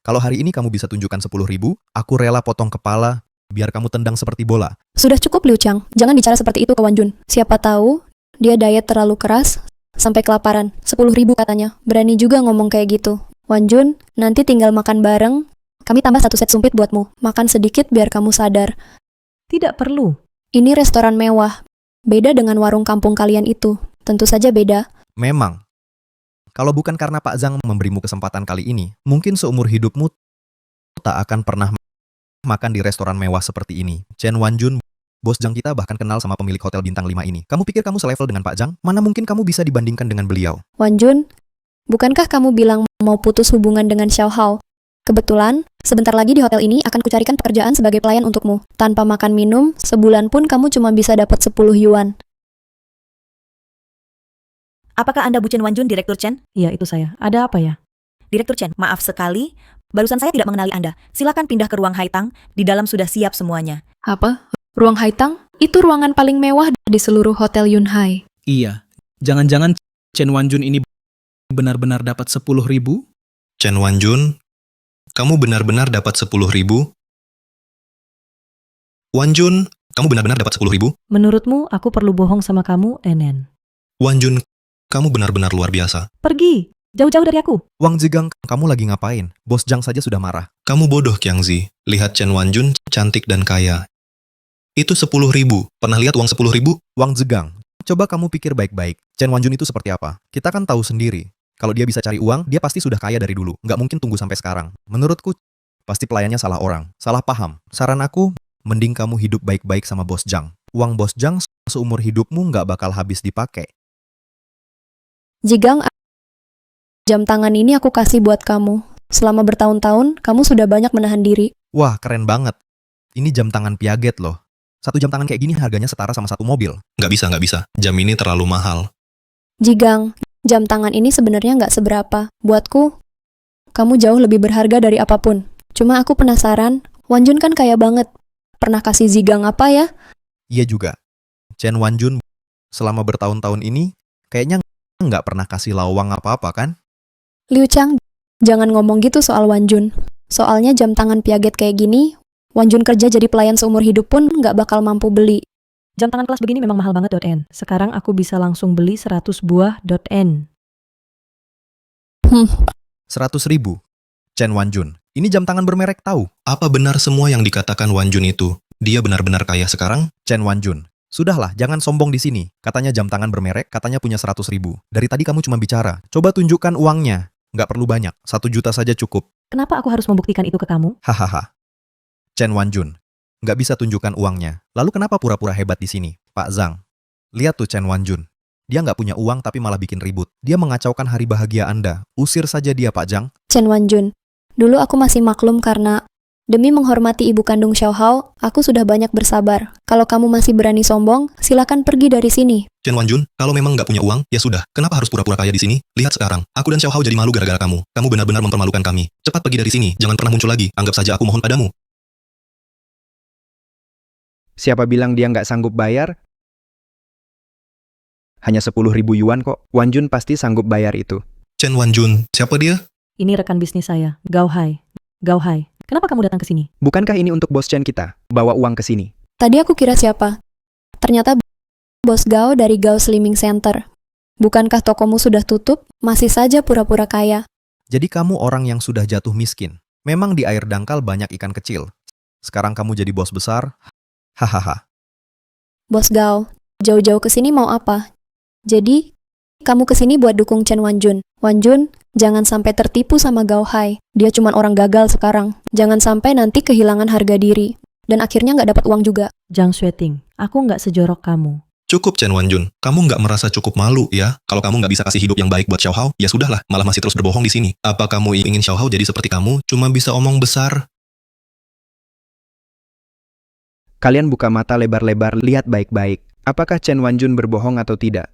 Kalau hari ini kamu bisa tunjukkan 10.000, aku rela potong kepala, biar kamu tendang seperti bola. Sudah cukup Liu Chang, jangan bicara seperti itu ke Wanjun. Siapa tahu, dia diet terlalu keras, sampai kelaparan. 10.000 katanya, berani juga ngomong kayak gitu. Wanjun, nanti tinggal makan bareng, kami tambah 1 set sumpit buatmu. Makan sedikit biar kamu sadar. Tidak perlu. Ini restoran mewah, beda dengan warung kampung kalian itu. Tentu saja beda. Memang. Kalau bukan karena Pak Zhang memberimu kesempatan kali ini, mungkin seumur hidupmu tak akan pernah makan di restoran mewah seperti ini. Chen Wanjun, bos Zhang kita bahkan kenal sama pemilik hotel bintang 5 ini. Kamu pikir kamu selevel dengan Pak Zhang? Mana mungkin kamu bisa dibandingkan dengan beliau? Wanjun, bukankah kamu bilang mau putus hubungan dengan Xiao Hao? Kebetulan, sebentar lagi di hotel ini akan kucarikan pekerjaan sebagai pelayan untukmu. Tanpa makan minum, sebulan pun kamu cuma bisa dapat 10 yuan. Apakah Anda Bu Chen Wanjun, Direktur Chen? Iya, itu saya. Ada apa ya? Direktur Chen, maaf sekali. Barusan saya tidak mengenali Anda. Silakan pindah ke ruang Haitang. Di dalam sudah siap semuanya. Apa? Ruang Haitang? Itu ruangan paling mewah di seluruh Hotel Yunhai. Iya, jangan-jangan Chen Wanjun ini benar-benar dapat 10.000? Chen Wanjun, kamu benar-benar dapat 10.000? Wanjun, kamu benar-benar dapat 10.000? Menurutmu aku perlu bohong sama kamu, Enen? Wanjun, kamu benar-benar luar biasa. Pergi, jauh-jauh dari aku. Wang Zigang, kamu lagi ngapain? Bos Zhang saja sudah marah. Kamu bodoh, Qiangzi. Lihat Chen Wanjun, cantik dan kaya. Itu 10.000. Pernah lihat uang 10.000? Wang Zigang, coba kamu pikir baik-baik. Chen Wanjun itu seperti apa? Kita kan tahu sendiri. Kalau dia bisa cari uang, dia pasti sudah kaya dari dulu. Nggak mungkin tunggu sampai sekarang. Menurutku, pasti pelayannya salah orang. Salah paham. Saran aku, mending kamu hidup baik-baik sama Bos Zhang. Uang Bos Zhang seumur hidupmu nggak bakal habis dipakai. Zigang, jam tangan ini aku kasih buat kamu. Selama bertahun-tahun, kamu sudah banyak menahan diri. Wah, keren banget. Ini jam tangan Piaget loh. Satu jam tangan kayak gini harganya setara sama satu mobil. Nggak bisa. Jam ini terlalu mahal. Zigang, jam tangan ini sebenarnya nggak seberapa. Buatku, kamu jauh lebih berharga dari apapun. Cuma aku penasaran, Wanjun kan kaya banget. Pernah kasih Zigang apa ya? Iya juga. Chen Wanjun selama bertahun-tahun ini kayaknya nggak pernah kasih lawang apa-apa kan? Liu Chang, jangan ngomong gitu soal Wanjun. Soalnya jam tangan Piaget kayak gini, Wanjun kerja jadi pelayan seumur hidup pun nggak bakal mampu beli. Jam tangan kelas begini memang mahal banget, .n. Sekarang aku bisa langsung beli 100 buah, .n. 100.000. Chen Wanjun, ini jam tangan bermerek tahu? Apa benar semua yang dikatakan Wanjun itu? Dia benar-benar kaya sekarang? Chen Wanjun, sudahlah, jangan sombong di sini. Katanya jam tangan bermerek, katanya punya 100.000. Dari tadi kamu cuma bicara. Coba tunjukkan uangnya. Nggak perlu banyak, 1 juta saja cukup. Kenapa aku harus membuktikan itu ke kamu? Hahaha. Chen Wanjun, nggak bisa tunjukkan uangnya. Lalu kenapa pura-pura hebat di sini, Pak Zhang? Lihat tuh Chen Wanjun. Dia nggak punya uang tapi malah bikin ribut. Dia mengacaukan hari bahagia Anda. Usir saja dia, Pak Zhang. Chen Wanjun, dulu aku masih maklum karena demi menghormati ibu kandung Xiao Hao, aku sudah banyak bersabar. Kalau kamu masih berani sombong, silakan pergi dari sini. Chen Wanjun, kalau memang nggak punya uang, ya sudah. Kenapa harus pura-pura kaya di sini? Lihat sekarang, aku dan Xiao Hao jadi malu gara-gara kamu. Kamu benar-benar mempermalukan kami. Cepat pergi dari sini, jangan pernah muncul lagi. Anggap saja aku mohon padamu. Siapa bilang dia nggak sanggup bayar? Hanya 10.000 yuan kok. Wanjun pasti sanggup bayar itu. Chen Wanjun, siapa dia? Ini rekan bisnis saya, Gao Hai. Gao Hai, kenapa kamu datang ke sini? Bukankah ini untuk bos Chen kita? Bawa uang ke sini. Tadi aku kira siapa? Ternyata Bos Gao dari Gao Slimming Center. Bukankah tokomu sudah tutup? Masih saja pura-pura kaya. Jadi kamu orang yang sudah jatuh miskin. Memang di air dangkal banyak ikan kecil. Sekarang kamu jadi bos besar. Hahaha. Bos Gao, jauh-jauh ke sini mau apa? Jadi, kamu ke sini buat dukung Chen Wanjun. Wanjun, jangan sampai tertipu sama Gao Hai. Dia cuma orang gagal sekarang. Jangan sampai nanti kehilangan harga diri. Dan akhirnya nggak dapat uang juga. Zhang Xueting, aku nggak sejorok kamu. Cukup Chen Wanjun, kamu nggak merasa cukup malu ya? Kalau kamu nggak bisa kasih hidup yang baik buat Xiao Hao, ya sudahlah, malah masih terus berbohong di sini. Apa kamu ingin Xiao Hao jadi seperti kamu, cuma bisa omong besar? Kalian buka mata lebar-lebar, lihat baik-baik. Apakah Chen Wanjun berbohong atau tidak?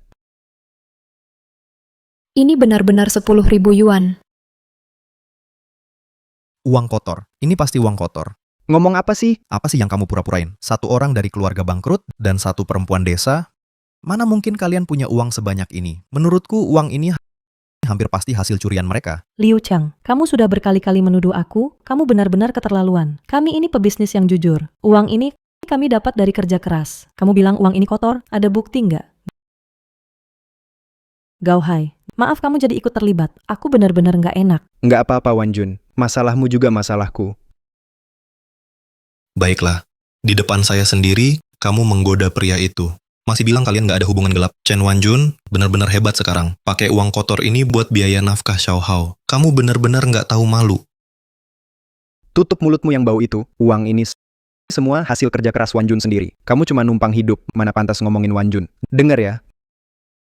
Ini benar-benar 10.000 yuan. Uang kotor. Ini pasti uang kotor. Ngomong apa sih? Apa sih yang kamu pura-purain? Satu orang dari keluarga bangkrut dan satu perempuan desa? Mana mungkin kalian punya uang sebanyak ini? Menurutku uang ini hampir pasti hasil curian mereka. Liu Chang, kamu sudah berkali-kali menuduh aku, kamu benar-benar keterlaluan. Kami ini pebisnis yang jujur. Uang ini kami dapat dari kerja keras. Kamu bilang uang ini kotor, ada bukti nggak? Gao Hai, maaf kamu jadi ikut terlibat. Aku benar-benar nggak enak. Nggak apa-apa Wanjun. Masalahmu juga masalahku. Baiklah, di depan saya sendiri, kamu menggoda pria itu. Masih bilang kalian nggak ada hubungan gelap. Chen Wanjun benar-benar hebat sekarang. Pakai uang kotor ini buat biaya nafkah Xiao Hao. Kamu benar-benar nggak tahu malu. Tutup mulutmu yang bau itu. Uang ini semua hasil kerja keras Wanjun sendiri. Kamu cuma numpang hidup, mana pantas ngomongin Wanjun. Dengar ya,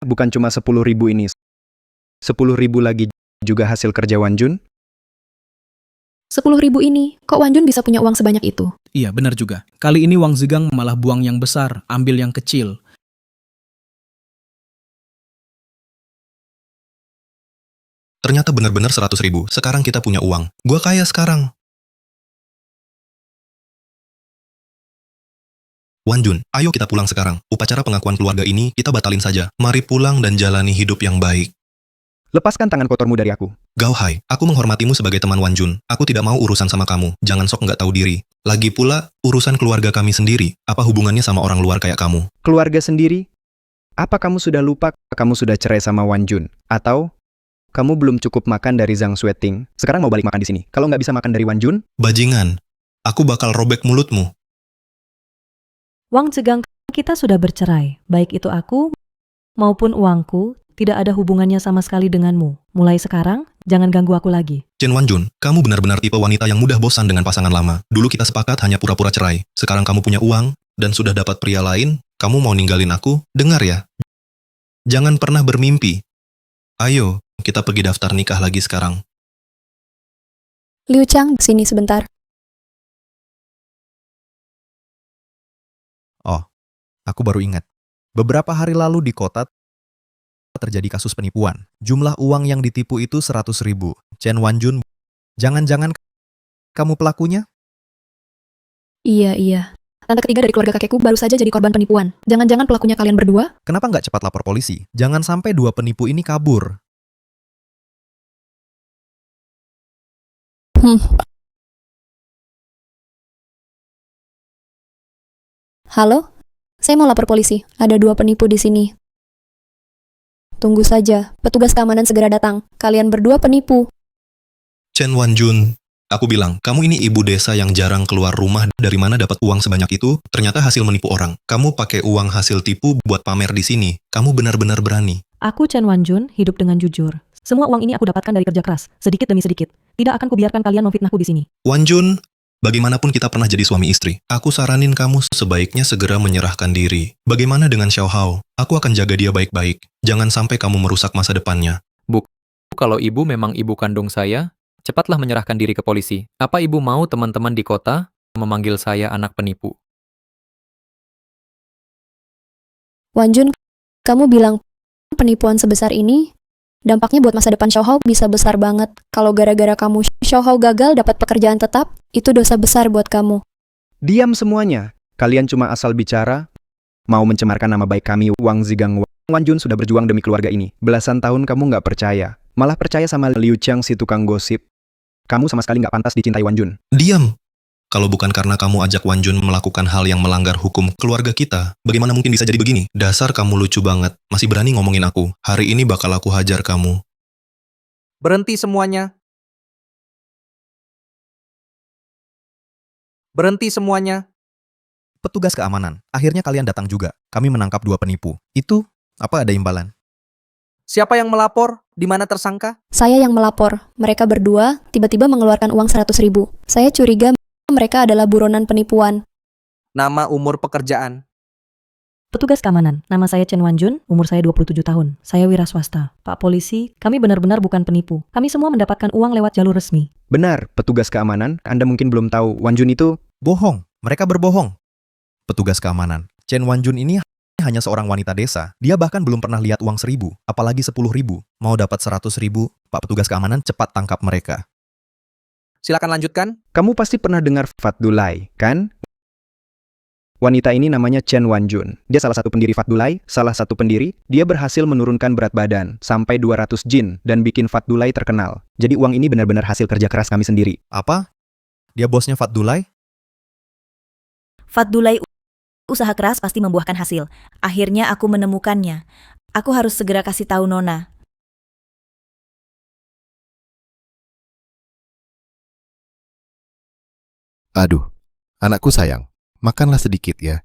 bukan cuma 10.000 ini. 10.000 lagi juga hasil kerja Wanjun. 10.000 ini, kok Wanjun bisa punya uang sebanyak itu? Iya, benar juga. Kali ini Wang Zigang malah buang yang besar, ambil yang kecil. Ternyata benar-benar 100.000. Sekarang kita punya uang. Gua kaya sekarang. Wan Jun, ayo kita pulang sekarang. Upacara pengakuan keluarga ini kita batalin saja. Mari pulang dan jalani hidup yang baik. Lepaskan tangan kotormu dari aku. Gao Hai, aku menghormatimu sebagai teman Wan Jun. Aku tidak mau urusan sama kamu. Jangan sok nggak tahu diri. Lagi pula, urusan keluarga kami sendiri. Apa hubungannya sama orang luar kayak kamu? Keluarga sendiri? Apa kamu sudah lupa kamu sudah cerai sama Wan Jun? Atau kamu belum cukup makan dari Zhang Xueting? Sekarang mau balik makan di sini. Kalau nggak bisa makan dari Wan Jun, Bajingan, aku bakal robek mulutmu. Wang Zigang, kita sudah bercerai. Baik itu aku maupun uangku tidak ada hubungannya sama sekali denganmu. Mulai sekarang, jangan ganggu aku lagi. Chen Wan Jun, kamu benar-benar tipe wanita yang mudah bosan dengan pasangan lama. Dulu kita sepakat hanya pura-pura cerai. Sekarang kamu punya uang dan sudah dapat pria lain. Kamu mau ninggalin aku? Dengar ya. Jangan pernah bermimpi. Ayo, kita pergi daftar nikah lagi sekarang. Liu Chang, sini sebentar. Oh, aku baru ingat. Beberapa hari lalu di kota terjadi kasus penipuan. Jumlah uang yang ditipu itu 100.000. Chen Wan Jun, jangan-jangan kamu pelakunya? Iya. Tante ketiga dari keluarga kakekku baru saja jadi korban penipuan. Jangan-jangan pelakunya kalian berdua? Kenapa nggak cepat lapor polisi? Jangan sampai dua penipu ini kabur. Halo? Saya mau lapor polisi. Ada 2 penipu di sini. Tunggu saja. Petugas keamanan segera datang. Kalian berdua penipu. Chen Wan Jun, aku bilang, kamu ini ibu desa yang jarang keluar rumah. Dari mana dapat uang sebanyak itu? Ternyata hasil menipu orang. Kamu pakai uang hasil tipu buat pamer di sini. Kamu benar-benar berani. Aku Chen Wan Jun, hidup dengan jujur. Semua uang ini aku dapatkan dari kerja keras, sedikit demi sedikit. Tidak akan kubiarkan kalian memfitnahku di sini. Wan Jun, bagaimanapun kita pernah jadi suami istri. Aku saranin kamu sebaiknya segera menyerahkan diri. Bagaimana dengan Xiao Hao? Aku akan jaga dia baik-baik. Jangan sampai kamu merusak masa depannya. Kalau ibu memang ibu kandung saya, cepatlah menyerahkan diri ke polisi. Apa ibu mau teman-teman di kota memanggil saya anak penipu? Wan Jun, kamu bilang penipuan sebesar ini, dampaknya buat masa depan Xiao Hao bisa besar banget. Kalau gara-gara kamu Xiao Hao gagal dapat pekerjaan tetap, itu dosa besar buat kamu. Diam semuanya. Kalian cuma asal bicara, mau mencemarkan nama baik kami. Wang Zigang, Wan Jun sudah berjuang demi keluarga ini. Belasan tahun kamu nggak percaya. Malah percaya sama Liu Chang si tukang gosip. Kamu sama sekali nggak pantas dicintai Wan Jun. Diam! Kalau bukan karena kamu ajak Wan Jun melakukan hal yang melanggar hukum keluarga kita, bagaimana mungkin bisa jadi begini? Dasar kamu lucu banget. Masih berani ngomongin aku. Hari ini bakal aku hajar kamu. Berhenti semuanya. Berhenti semuanya. Petugas keamanan, akhirnya kalian datang juga. Kami menangkap 2 penipu. Itu, apa ada imbalan? Siapa yang melapor? Di mana tersangka? Saya yang melapor. Mereka berdua tiba-tiba mengeluarkan uang 100.000. Saya curiga mereka adalah buronan penipuan. Nama, umur, pekerjaan. Petugas keamanan, nama saya Chen Wan Jun, umur saya 27 tahun. Saya wira swasta. Pak polisi, kami benar-benar bukan penipu. Kami semua mendapatkan uang lewat jalur resmi. Benar, petugas keamanan. Anda mungkin belum tahu, Wan Jun itu Bohong, mereka berbohong. Petugas keamanan, Chen Wan Jun ini hanya seorang wanita desa. Dia bahkan belum pernah lihat uang 1.000, apalagi 10.000. Mau dapat 100.000, Pak petugas keamanan cepat tangkap mereka. Silakan lanjutkan. Kamu pasti pernah dengar Fat Dulai, kan? Wanita ini namanya Chen Wan Jun. Dia salah satu pendiri Fat Dulai, salah satu pendiri. Dia berhasil menurunkan berat badan sampai 200 jin dan bikin Fat Dulai terkenal. Jadi uang ini benar-benar hasil kerja keras kami sendiri. Apa? Dia bosnya Fat Dulai? Fatdulai, usaha keras pasti membuahkan hasil. Akhirnya aku menemukannya. Aku harus segera kasih tahu Nona. Aduh, anakku sayang, makanlah sedikit ya.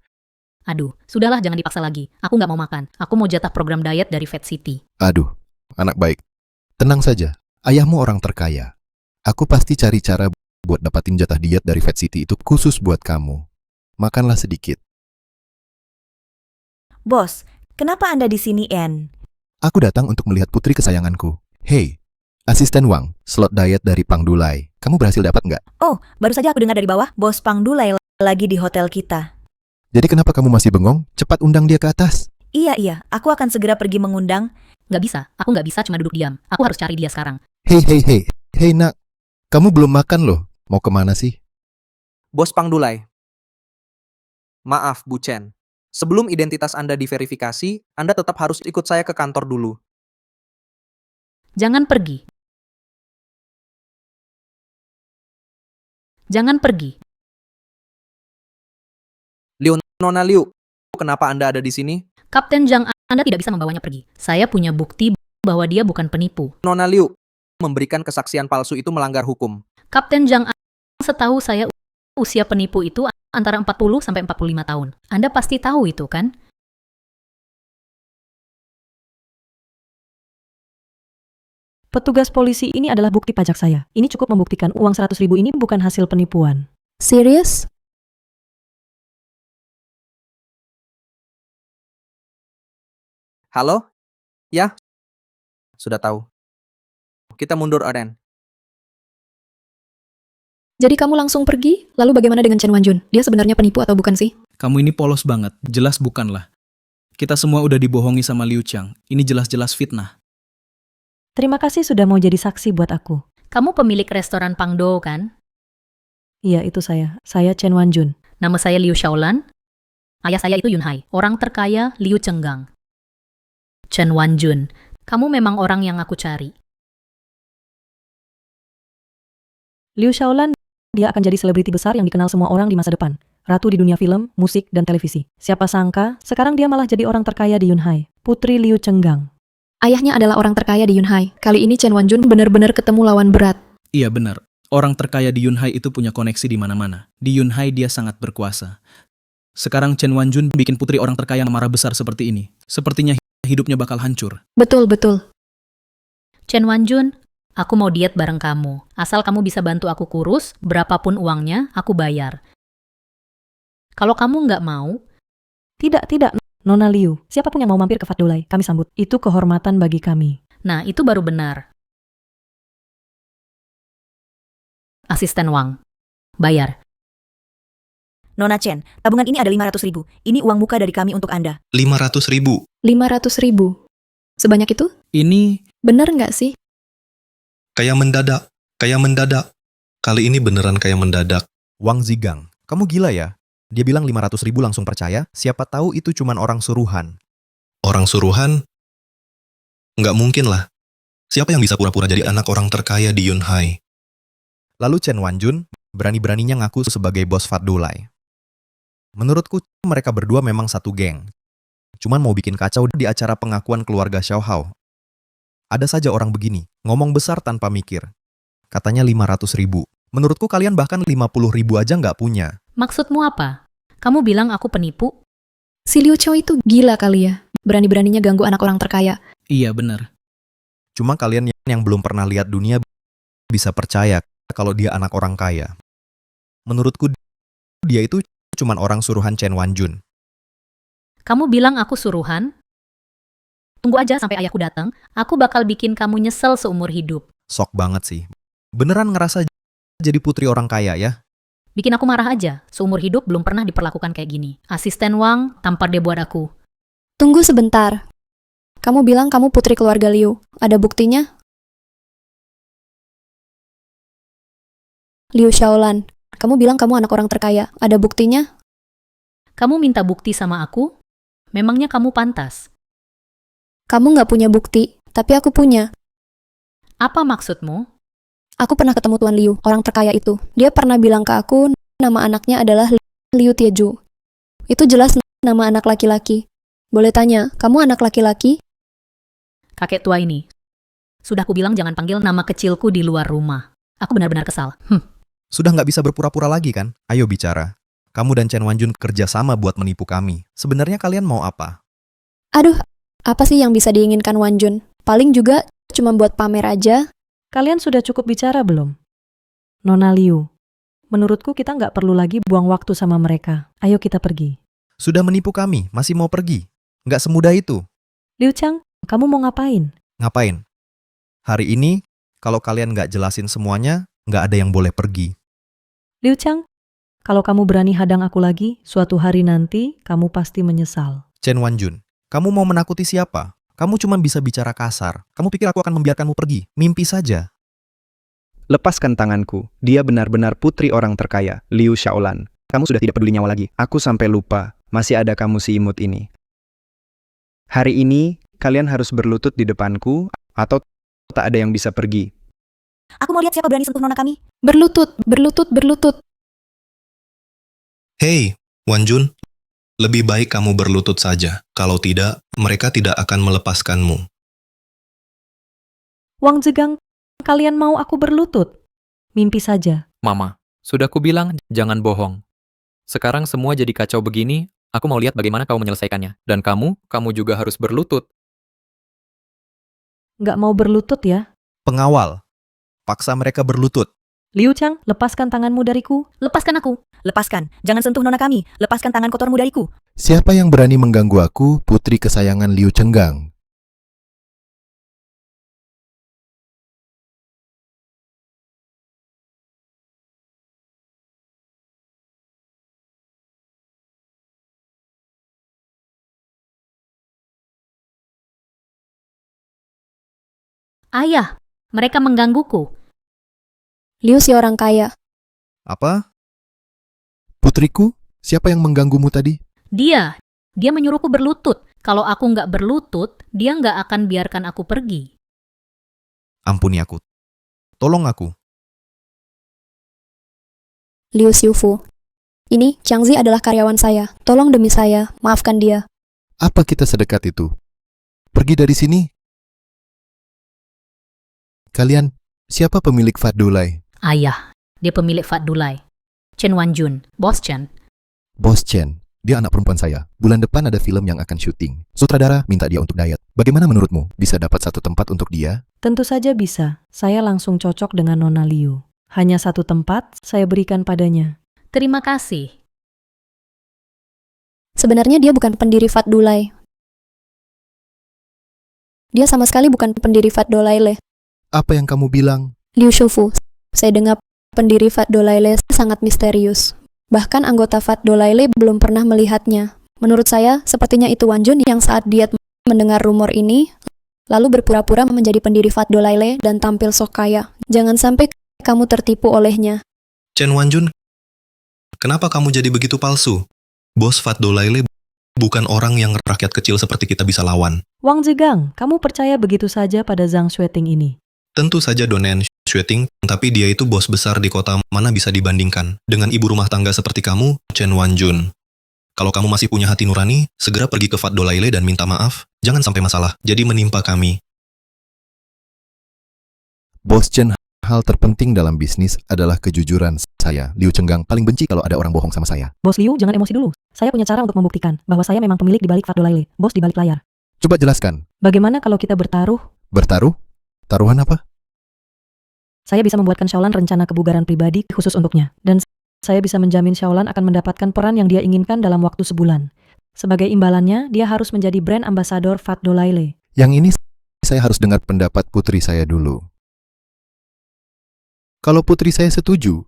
Aduh, sudahlah jangan dipaksa lagi. Aku nggak mau makan. Aku mau jatah program diet dari Fat City. Aduh, anak baik. Tenang saja, ayahmu orang terkaya. Aku pasti cari cara buat dapatin jatah diet dari Fat City itu khusus buat kamu. Makanlah sedikit. Bos, kenapa Anda di sini, En? Aku datang untuk melihat putri kesayanganku. Hei, asisten Wang, slot diet dari Pang Dulai. Kamu berhasil dapat nggak? Oh, baru saja aku dengar dari bawah, Bos Pangdulai lagi di hotel kita. Jadi kenapa kamu masih bengong? Cepat undang dia ke atas. Iya, aku akan segera pergi mengundang. Nggak bisa, aku nggak bisa cuma duduk diam. Aku harus cari dia sekarang. Hei nak, kamu belum makan loh. Mau kemana sih? Bos Pangdulai. Maaf, Bu Chen. Sebelum identitas Anda diverifikasi, Anda tetap harus ikut saya ke kantor dulu. Jangan pergi. Jangan pergi. Nona Liu, kenapa Anda ada di sini? Kapten Zhang, Anda tidak bisa membawanya pergi. Saya punya bukti bahwa dia bukan penipu. Nona Liu, memberikan kesaksian palsu itu melanggar hukum. Kapten Zhang, setahu saya usia penipu itu antara 40 sampai 45 tahun. Anda pasti tahu itu, kan? Petugas polisi ini adalah bukti pajak saya. Ini cukup membuktikan uang 100.000 ini bukan hasil penipuan. Serius? Halo? Ya? Sudah tahu. Kita mundur, Oren. Jadi kamu langsung pergi? Lalu bagaimana dengan Chen Wanjun? Dia sebenarnya penipu atau bukan sih? Kamu ini polos banget, jelas bukanlah. Kita semua udah dibohongi sama Liu Chang. Ini jelas-jelas fitnah. Terima kasih sudah mau jadi saksi buat aku. Kamu pemilik restoran Pangdo, kan? Iya, itu saya. Saya Chen Wanjun. Nama saya Liu Xiaolan. Ayah saya itu Yunhai, orang terkaya Liu Chenggang. Chen Wanjun, kamu memang orang yang aku cari. Liu Xiaolan, dia akan jadi selebriti besar yang dikenal semua orang di masa depan. Ratu di dunia film, musik, dan televisi. Siapa sangka, sekarang dia malah jadi orang terkaya di Yunhai, putri Liu Chenggang. Ayahnya adalah orang terkaya di Yunhai. Kali ini Chen Wanjun benar-benar ketemu lawan berat. Iya benar, orang terkaya di Yunhai itu punya koneksi di mana-mana. Di Yunhai dia sangat berkuasa. Sekarang Chen Wanjun bikin putri orang terkaya marah besar seperti ini. Sepertinya hidupnya bakal hancur. Betul, betul. Chen Wanjun, aku mau diet bareng kamu. Asal kamu bisa bantu aku kurus, berapapun uangnya, aku bayar. Kalau kamu nggak mau... Tidak, Nona Liu. Siapapun yang mau mampir ke Fat Dulai, kami sambut. Itu kehormatan bagi kami. Nah, itu baru benar. Asisten Wang. Bayar. Nona Chen, tabungan ini ada 500.000. Ini uang muka dari kami untuk Anda. 500.000. 500.000. Sebanyak itu? Ini Bener nggak sih? Kayak mendadak. Kali ini beneran kayak mendadak. Wang Zigang, kamu gila ya? Dia bilang 500.000 langsung percaya, siapa tahu itu cuman orang suruhan. Orang suruhan? Nggak mungkin lah. Siapa yang bisa pura-pura jadi anak orang terkaya di Yunhai? Lalu Chen Wanjun berani-beraninya ngaku sebagai bos Fat Dulai. Menurutku mereka berdua memang satu geng. Cuman mau bikin kacau di acara pengakuan keluarga Xiao Hao. Ada saja orang begini, ngomong besar tanpa mikir. Katanya 500.000. Menurutku kalian bahkan 50.000 aja nggak punya. Maksudmu apa? Kamu bilang aku penipu? Si Liu Chao itu gila kali ya. Berani-beraninya ganggu anak orang terkaya. iya benar. Cuma kalian yang belum pernah lihat dunia bisa percaya kalau dia anak orang kaya. Menurutku dia itu cuman orang suruhan Chen Wanjun. Kamu bilang aku suruhan? Tunggu aja sampai ayahku datang, aku bakal bikin kamu nyesel seumur hidup. Sok banget sih. Beneran ngerasa jadi putri orang kaya ya? Bikin aku marah aja, seumur hidup belum pernah diperlakukan kayak gini. Asisten Wang, tampar dia buat aku. Tunggu sebentar. Kamu bilang kamu putri keluarga Liu. Ada buktinya? Liu Xiaolan, kamu bilang kamu anak orang terkaya. Ada buktinya? Kamu minta bukti sama aku? Memangnya kamu pantas? Kamu nggak punya bukti, tapi aku punya. Apa maksudmu? Aku pernah ketemu Tuan Liu, orang terkaya itu. Dia pernah bilang ke aku, nama anaknya adalah Liu Tieju. Itu jelas nama anak laki-laki. Boleh tanya, kamu anak laki-laki? Kakek tua ini. Sudah aku bilang jangan panggil nama kecilku di luar rumah. Aku benar-benar kesal. Sudah nggak bisa berpura-pura lagi kan? Ayo bicara. Kamu dan Chen Wanjun kerja sama buat menipu kami. Sebenarnya kalian mau apa? Aduh, apa sih yang bisa diinginkan Wanjun? Paling juga cuma buat pamer aja. Kalian sudah cukup bicara belum? Nona Liu, menurutku kita nggak perlu lagi buang waktu sama mereka. Ayo kita pergi. Sudah menipu kami, masih mau pergi? Nggak semudah itu. Liu Chang, kamu mau ngapain? Ngapain? Hari ini, kalau kalian nggak jelasin semuanya, nggak ada yang boleh pergi. Liu Chang, kalau kamu berani hadang aku lagi, suatu hari nanti kamu pasti menyesal. Chen Wanjun, kamu mau menakuti siapa? Kamu cuma bisa bicara kasar. Kamu pikir aku akan membiarkanmu pergi? Mimpi saja. Lepaskan tanganku. Dia benar-benar putri orang terkaya, Liu Xiaolan. kamu sudah tidak peduli nyawa lagi. Aku sampai lupa, masih ada kamu si imut ini. Hari ini, kalian harus berlutut di depanku, atau tak ada yang bisa pergi. Aku mau lihat siapa berani sentuh nona kami. Berlutut, berlutut, berlutut. Hei, Wanjun, lebih baik kamu berlutut saja. Kalau tidak, mereka tidak akan melepaskanmu. Wang Zegang, kalian mau aku berlutut? Mimpi saja. Mama, sudah kubilang jangan bohong. Sekarang semua jadi kacau begini, aku mau lihat bagaimana kau menyelesaikannya. Dan kamu juga harus berlutut. Nggak mau berlutut ya? Pengawal, paksa mereka berlutut. Liu Chang, lepaskan tanganmu dariku. Lepaskan aku. Lepaskan, jangan sentuh nona kami. Lepaskan tangan kotormu dariku. Siapa yang berani mengganggu aku, putri kesayangan Liu Chenggang? Ayah, mereka menggangguku. Liu si orang kaya. Apa? Putriku, siapa yang mengganggumu tadi? Dia menyuruhku berlutut. Kalau aku nggak berlutut, dia nggak akan biarkan aku pergi. Ampuni aku. Tolong aku. Liu Xiufu. Ini, Changzi adalah karyawan saya. Tolong demi saya, maafkan dia. Apa kita sedekat itu? Pergi dari sini. Kalian, siapa pemilik Fat Dulai? Ayah, dia pemilik Fat Dulai. Chen Wanjun, Bos Chen. Bos Chen, dia anak perempuan saya. Bulan depan ada film yang akan syuting. Sutradara minta dia untuk diet. Bagaimana menurutmu? Bisa dapat satu tempat untuk dia? Tentu saja bisa. Saya langsung cocok dengan Nona Liu. Hanya satu tempat saya berikan padanya. Terima kasih. Sebenarnya dia bukan pendiri Fat Dulai. Dia sama sekali bukan pendiri Fat Dolaile. Apa yang kamu bilang? Liu Shufu, saya dengar pendiri Fat Dolaile sangat misterius. Bahkan anggota Fat Dolaile belum pernah melihatnya. Menurut saya, sepertinya itu Wanjun yang saat diet mendengar rumor ini, lalu berpura-pura menjadi pendiri Fat Dolaile dan tampil sok kaya. Jangan sampai kamu tertipu olehnya. Chen Wanjun, kenapa kamu jadi begitu palsu? Bos Fat Dolaile bukan orang yang rakyat kecil seperti kita bisa lawan. Wang Zegang, kamu percaya begitu saja pada Zhang Xueting ini? Tentu saja Donen Xueting, tapi dia itu bos besar di kota, mana bisa dibandingkan dengan ibu rumah tangga seperti kamu, Chen Wanjun. Kalau kamu masih punya hati nurani, segera pergi ke Fat Dolaile dan minta maaf. Jangan sampai masalah jadi menimpa kami. Bos Chen, hal terpenting dalam bisnis adalah kejujuran. Saya, Liu Chenggang, paling benci kalau ada orang bohong sama saya. Bos Liu, jangan emosi dulu. Saya punya cara untuk membuktikan bahwa saya memang pemilik di balik Fat Dolaile, bos di balik layar. Coba jelaskan. Bagaimana kalau kita bertaruh? Bertaruh? Taruhan apa? Saya bisa membuatkan Xiaolan rencana kebugaran pribadi khusus untuknya. Dan saya bisa menjamin Xiaolan akan mendapatkan peran yang dia inginkan dalam waktu sebulan. Sebagai imbalannya, dia harus menjadi brand ambasador Fat Dolaile. Yang ini saya harus dengar pendapat putri saya dulu. Kalau putri saya setuju,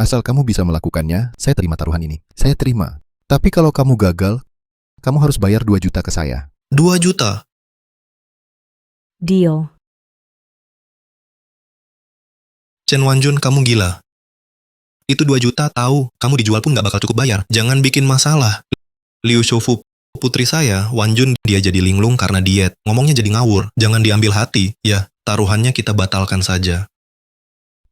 asal kamu bisa melakukannya, saya terima taruhan ini. Saya terima. Tapi kalau kamu gagal, kamu harus bayar 2 juta ke saya. 2 juta? Deal. Chen Wanjun, kamu gila. Itu 2 juta tahu, kamu dijual pun gak bakal cukup bayar. Jangan bikin masalah. Liu Shufu, putri saya, Wanjun, dia jadi linglung karena diet. Ngomongnya jadi ngawur. Jangan diambil hati. Ya, taruhannya kita batalkan saja.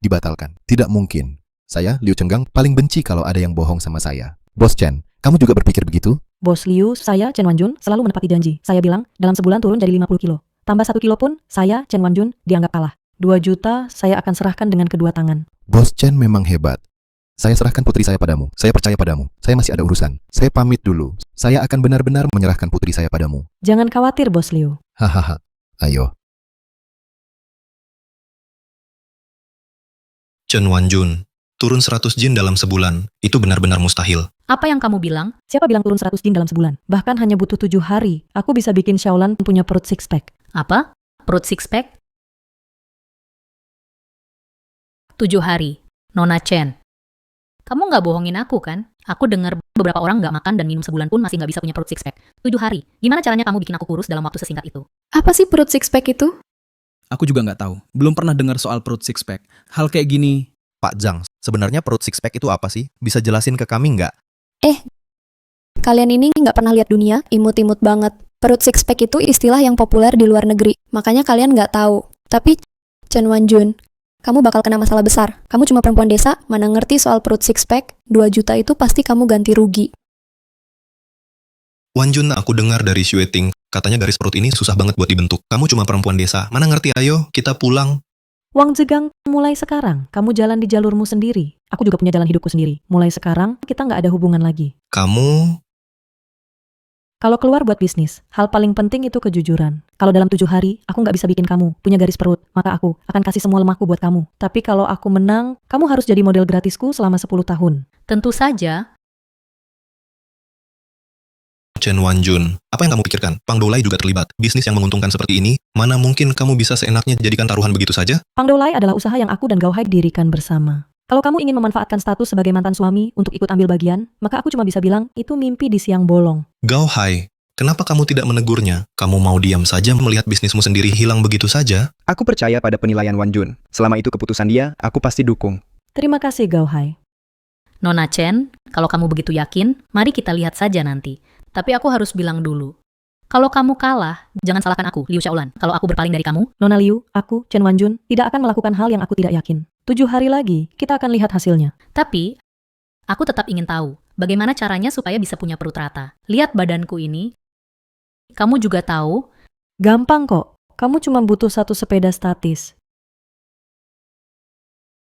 Dibatalkan. Tidak mungkin. Saya, Liu Chenggang, paling benci kalau ada yang bohong sama saya. Bos Chen, kamu juga berpikir begitu? Bos Liu, saya, Chen Wanjun, selalu menepati janji. Saya bilang, dalam sebulan turun jadi 50 kilo. Tambah 1 kilo pun, saya, Chen Wanjun, dianggap kalah. 2 juta saya akan serahkan dengan kedua tangan. Bos Chen memang hebat. Saya serahkan putri saya padamu. Saya percaya padamu. Saya masih ada urusan. Saya pamit dulu. Saya akan benar-benar menyerahkan putri saya padamu. Jangan khawatir, Bos Liu. Hahaha. Ayo. Chen Wanjun, turun 100 jin dalam sebulan. Itu benar-benar mustahil. Apa yang kamu bilang? Siapa bilang turun 100 jin dalam sebulan? Bahkan hanya butuh 7 hari. Aku bisa bikin Xiaolan punya perut six pack. Apa? Perut six pack? 7 hari. Nona Chen. Kamu nggak bohongin aku kan? Aku dengar beberapa orang nggak makan dan minum sebulan pun masih nggak bisa punya perut six pack. 7 hari. Gimana caranya kamu bikin aku kurus dalam waktu sesingkat itu? Apa sih perut six pack itu? Aku juga nggak tahu. Belum pernah dengar soal perut six pack. Hal kayak gini Pak Zhang, sebenarnya perut six pack itu apa sih? Bisa jelasin ke kami nggak? Kalian ini nggak pernah lihat dunia, imut-imut banget. Perut six pack itu istilah yang populer di luar negeri, makanya kalian nggak tahu. Tapi, Chen Wanjun, kamu bakal kena masalah besar. Kamu cuma perempuan desa, mana ngerti soal perut six pack, 2 juta itu pasti kamu ganti rugi. Wanjun, aku dengar dari Xueting, katanya garis perut ini susah banget buat dibentuk. Kamu cuma perempuan desa, mana ngerti, ayo kita pulang. Wang Zegang, mulai sekarang kamu jalan di jalurmu sendiri. Aku juga punya jalan hidupku sendiri. Mulai sekarang kita nggak ada hubungan lagi. Kamu... Kalau keluar buat bisnis, hal paling penting itu kejujuran. Kalau dalam 7 hari aku nggak bisa bikin kamu punya garis perut, maka aku akan kasih semua lemahku buat kamu. Tapi kalau aku menang, kamu harus jadi model gratisku selama 10 tahun. Tentu saja, Chen Wanjun, apa yang kamu pikirkan? Pang Dolai juga terlibat. Bisnis yang menguntungkan seperti ini, mana mungkin kamu bisa seenaknya jadikan taruhan begitu saja? Pang Dolai adalah usaha yang aku dan Gao Hai dirikan bersama. Kalau kamu ingin memanfaatkan status sebagai mantan suami untuk ikut ambil bagian, maka aku cuma bisa bilang itu mimpi di siang bolong. Gao Hai, kenapa kamu tidak menegurnya? Kamu mau diam saja melihat bisnismu sendiri hilang begitu saja? Aku percaya pada penilaian Wanjun. Selama itu keputusan dia, aku pasti dukung. Terima kasih Gao Hai. Nona Chen, kalau kamu begitu yakin, mari kita lihat saja nanti. Tapi aku harus bilang dulu, kalau kamu kalah, jangan salahkan aku, Liu Xiaolan. Kalau aku berpaling dari kamu, Nona Liu, aku, Chen Wanjun, tidak akan melakukan hal yang aku tidak yakin. 7 hari lagi, kita akan lihat hasilnya. tapi aku tetap ingin tahu bagaimana caranya supaya bisa punya perut rata. Lihat badanku ini. Kamu juga tahu, Gampang kok, kamu cuma butuh 1 sepeda statis.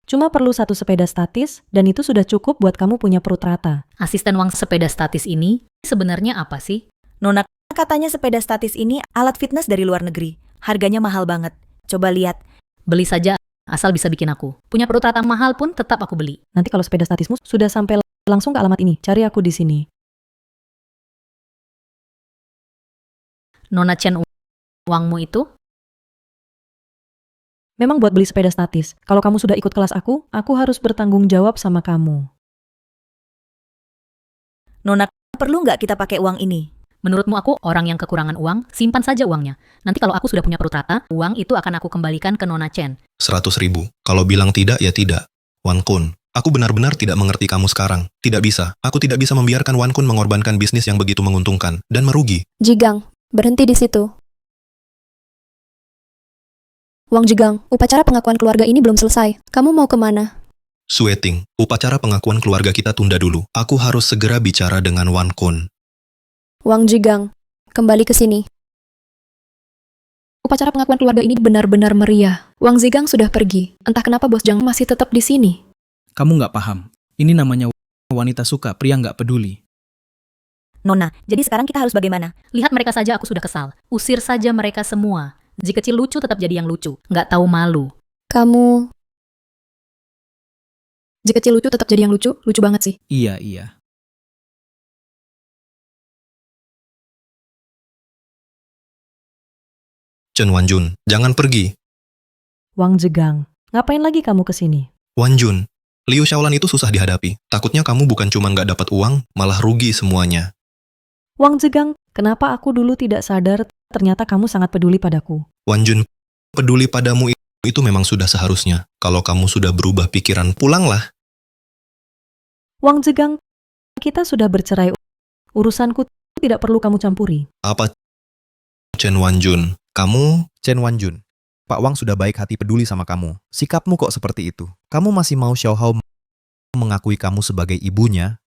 Cuma perlu 1 sepeda statis, dan itu sudah cukup buat kamu punya perut rata. asisten Wang sepeda statis ini sebenarnya apa sih? Nona, katanya sepeda statis ini alat fitness dari luar negeri. Harganya mahal banget. Coba lihat. Beli saja, asal bisa bikin aku. Punya perut rata mahal pun tetap aku beli. Nanti kalau sepeda statismu sudah sampai langsung ke alamat ini, cari aku di sini. Nona Chen, uangmu itu? Memang buat beli sepeda statis. Kalau kamu sudah ikut kelas aku harus bertanggung jawab sama kamu. Nona, perlu nggak kita pakai uang ini? Menurutmu aku orang yang kekurangan uang, simpan saja uangnya. Nanti kalau aku sudah punya perut rata, uang itu akan aku kembalikan ke Nona Chen. 100.000. Kalau bilang tidak, ya tidak. Wan Kun, aku benar-benar tidak mengerti kamu sekarang. Tidak bisa. Aku tidak bisa membiarkan Wan Kun mengorbankan bisnis yang begitu menguntungkan dan merugi. Jigang, berhenti di situ. Wang Jigang, upacara pengakuan keluarga ini belum selesai. Kamu mau kemana? Xueting, upacara pengakuan keluarga kita tunda dulu. Aku harus segera bicara dengan Wan Kun. Wang Jigang, kembali ke sini. Upacara pengakuan keluarga ini benar-benar meriah. Wang Zigang sudah pergi. Entah kenapa Bos Zhang masih tetap di sini. Kamu nggak paham. Ini namanya wanita suka, pria nggak peduli. Nona, jadi sekarang kita harus bagaimana? Lihat mereka saja aku sudah kesal. Usir saja mereka semua. Jika kecil lucu tetap jadi yang lucu. Nggak tahu malu. Kamu... Jika kecil lucu tetap jadi yang lucu, lucu banget sih. Iya. Chen Wanjun, jangan pergi. Wang Zegang, ngapain lagi kamu ke sini? Wanjun, Liu Xiaolan itu susah dihadapi. Takutnya kamu bukan cuma nggak dapat uang, malah rugi semuanya. Wang Zegang, kenapa aku dulu tidak sadar ternyata kamu sangat peduli padaku? Wanjun, peduli padamu itu memang sudah seharusnya. Kalau kamu sudah berubah pikiran, pulanglah. Wang Zegang, kita sudah bercerai. Urusanku tidak perlu kamu campuri. Apa Chen Wanjun, kamu... Chen Wanjun, Pak Wang sudah baik hati peduli sama kamu. Sikapmu kok seperti itu? Kamu masih mau Xiao Hao mengakui kamu sebagai ibunya?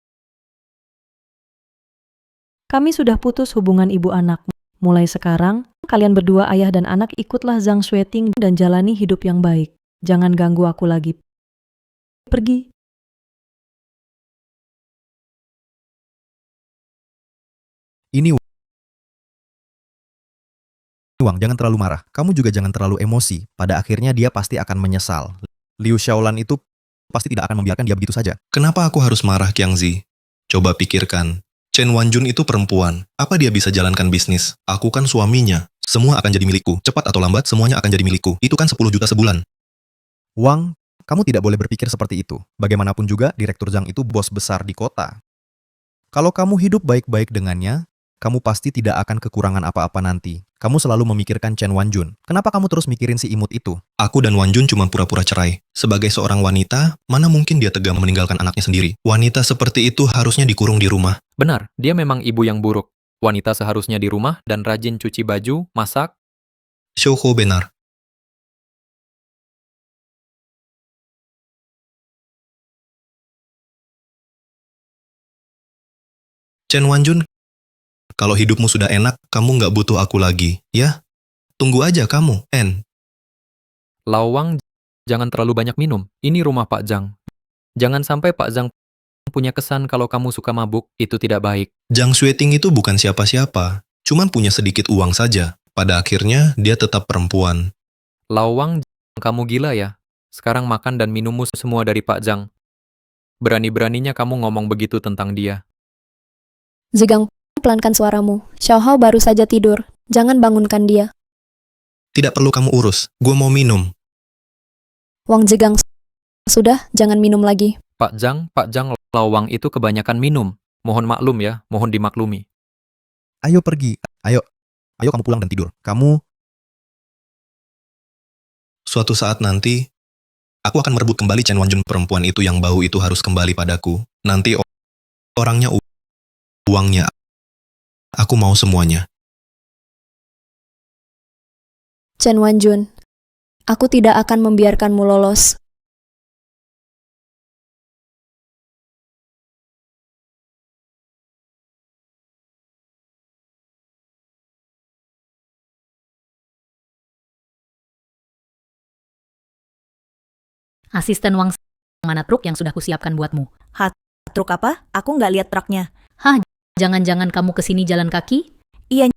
Kami sudah putus hubungan ibu anak. Mulai sekarang, kalian berdua ayah dan anak ikutlah Zhang Xueting dan jalani hidup yang baik. Jangan ganggu aku lagi. Pergi. Ini Wang, jangan terlalu marah. Kamu juga jangan terlalu emosi. Pada akhirnya dia pasti akan menyesal. Liu Xiaolan itu pasti tidak akan membiarkan dia begitu saja. Kenapa aku harus marah, Qiangzi? Coba pikirkan. Chen Wanjun itu perempuan. Apa dia bisa jalankan bisnis? Aku kan suaminya. Semua akan jadi milikku. Cepat atau lambat, semuanya akan jadi milikku. Itu kan 10 juta sebulan. Wang, kamu tidak boleh berpikir seperti itu. Bagaimanapun juga, Direktur Zhang itu bos besar di kota. Kalau kamu hidup baik-baik dengannya, kamu pasti tidak akan kekurangan apa-apa nanti. Kamu selalu memikirkan Chen Wanjun. Kenapa kamu terus mikirin si imut itu? Aku dan Wanjun cuma pura-pura cerai. Sebagai seorang wanita, mana mungkin dia tega meninggalkan anaknya sendiri? Wanita seperti itu harusnya dikurung di rumah. Benar, dia memang ibu yang buruk. Wanita seharusnya di rumah dan rajin cuci baju, masak. Shouho benar. Chen Wanjun, kalau hidupmu sudah enak, kamu nggak butuh aku lagi, ya? Tunggu aja kamu, En. Lawang, jangan terlalu banyak minum. Ini rumah Pak Zhang. Jangan sampai Pak Zhang punya kesan kalau kamu suka mabuk, itu tidak baik. Zhang Xueting itu bukan siapa-siapa, cuman punya sedikit uang saja. Pada akhirnya, dia tetap perempuan. Lawang, kamu gila ya? Sekarang makan dan minummu semua dari Pak Zhang. Berani-beraninya kamu ngomong begitu tentang dia. Zigang, pelankan suaramu. Xiao Hao baru saja tidur. Jangan bangunkan dia. Tidak perlu kamu urus, gue mau minum. Wang Zigang, sudah, jangan minum lagi. Pak Zhang, Lawang itu kebanyakan minum. Mohon maklum ya, mohon dimaklumi. Ayo pergi, ayo kamu pulang dan tidur. Kamu Suatu saat nanti, aku akan merebut kembali Chen Wanjun. Perempuan itu yang bau itu harus kembali padaku. Nanti orangnya, uangnya, aku mau semuanya. Chen Wanjun, aku tidak akan membiarkanmu lolos. Asisten Wang, mana truk yang sudah kusiapkan buatmu? Truk apa? Aku nggak lihat truknya. Hah, jangan-jangan kamu kesini jalan kaki? Iya,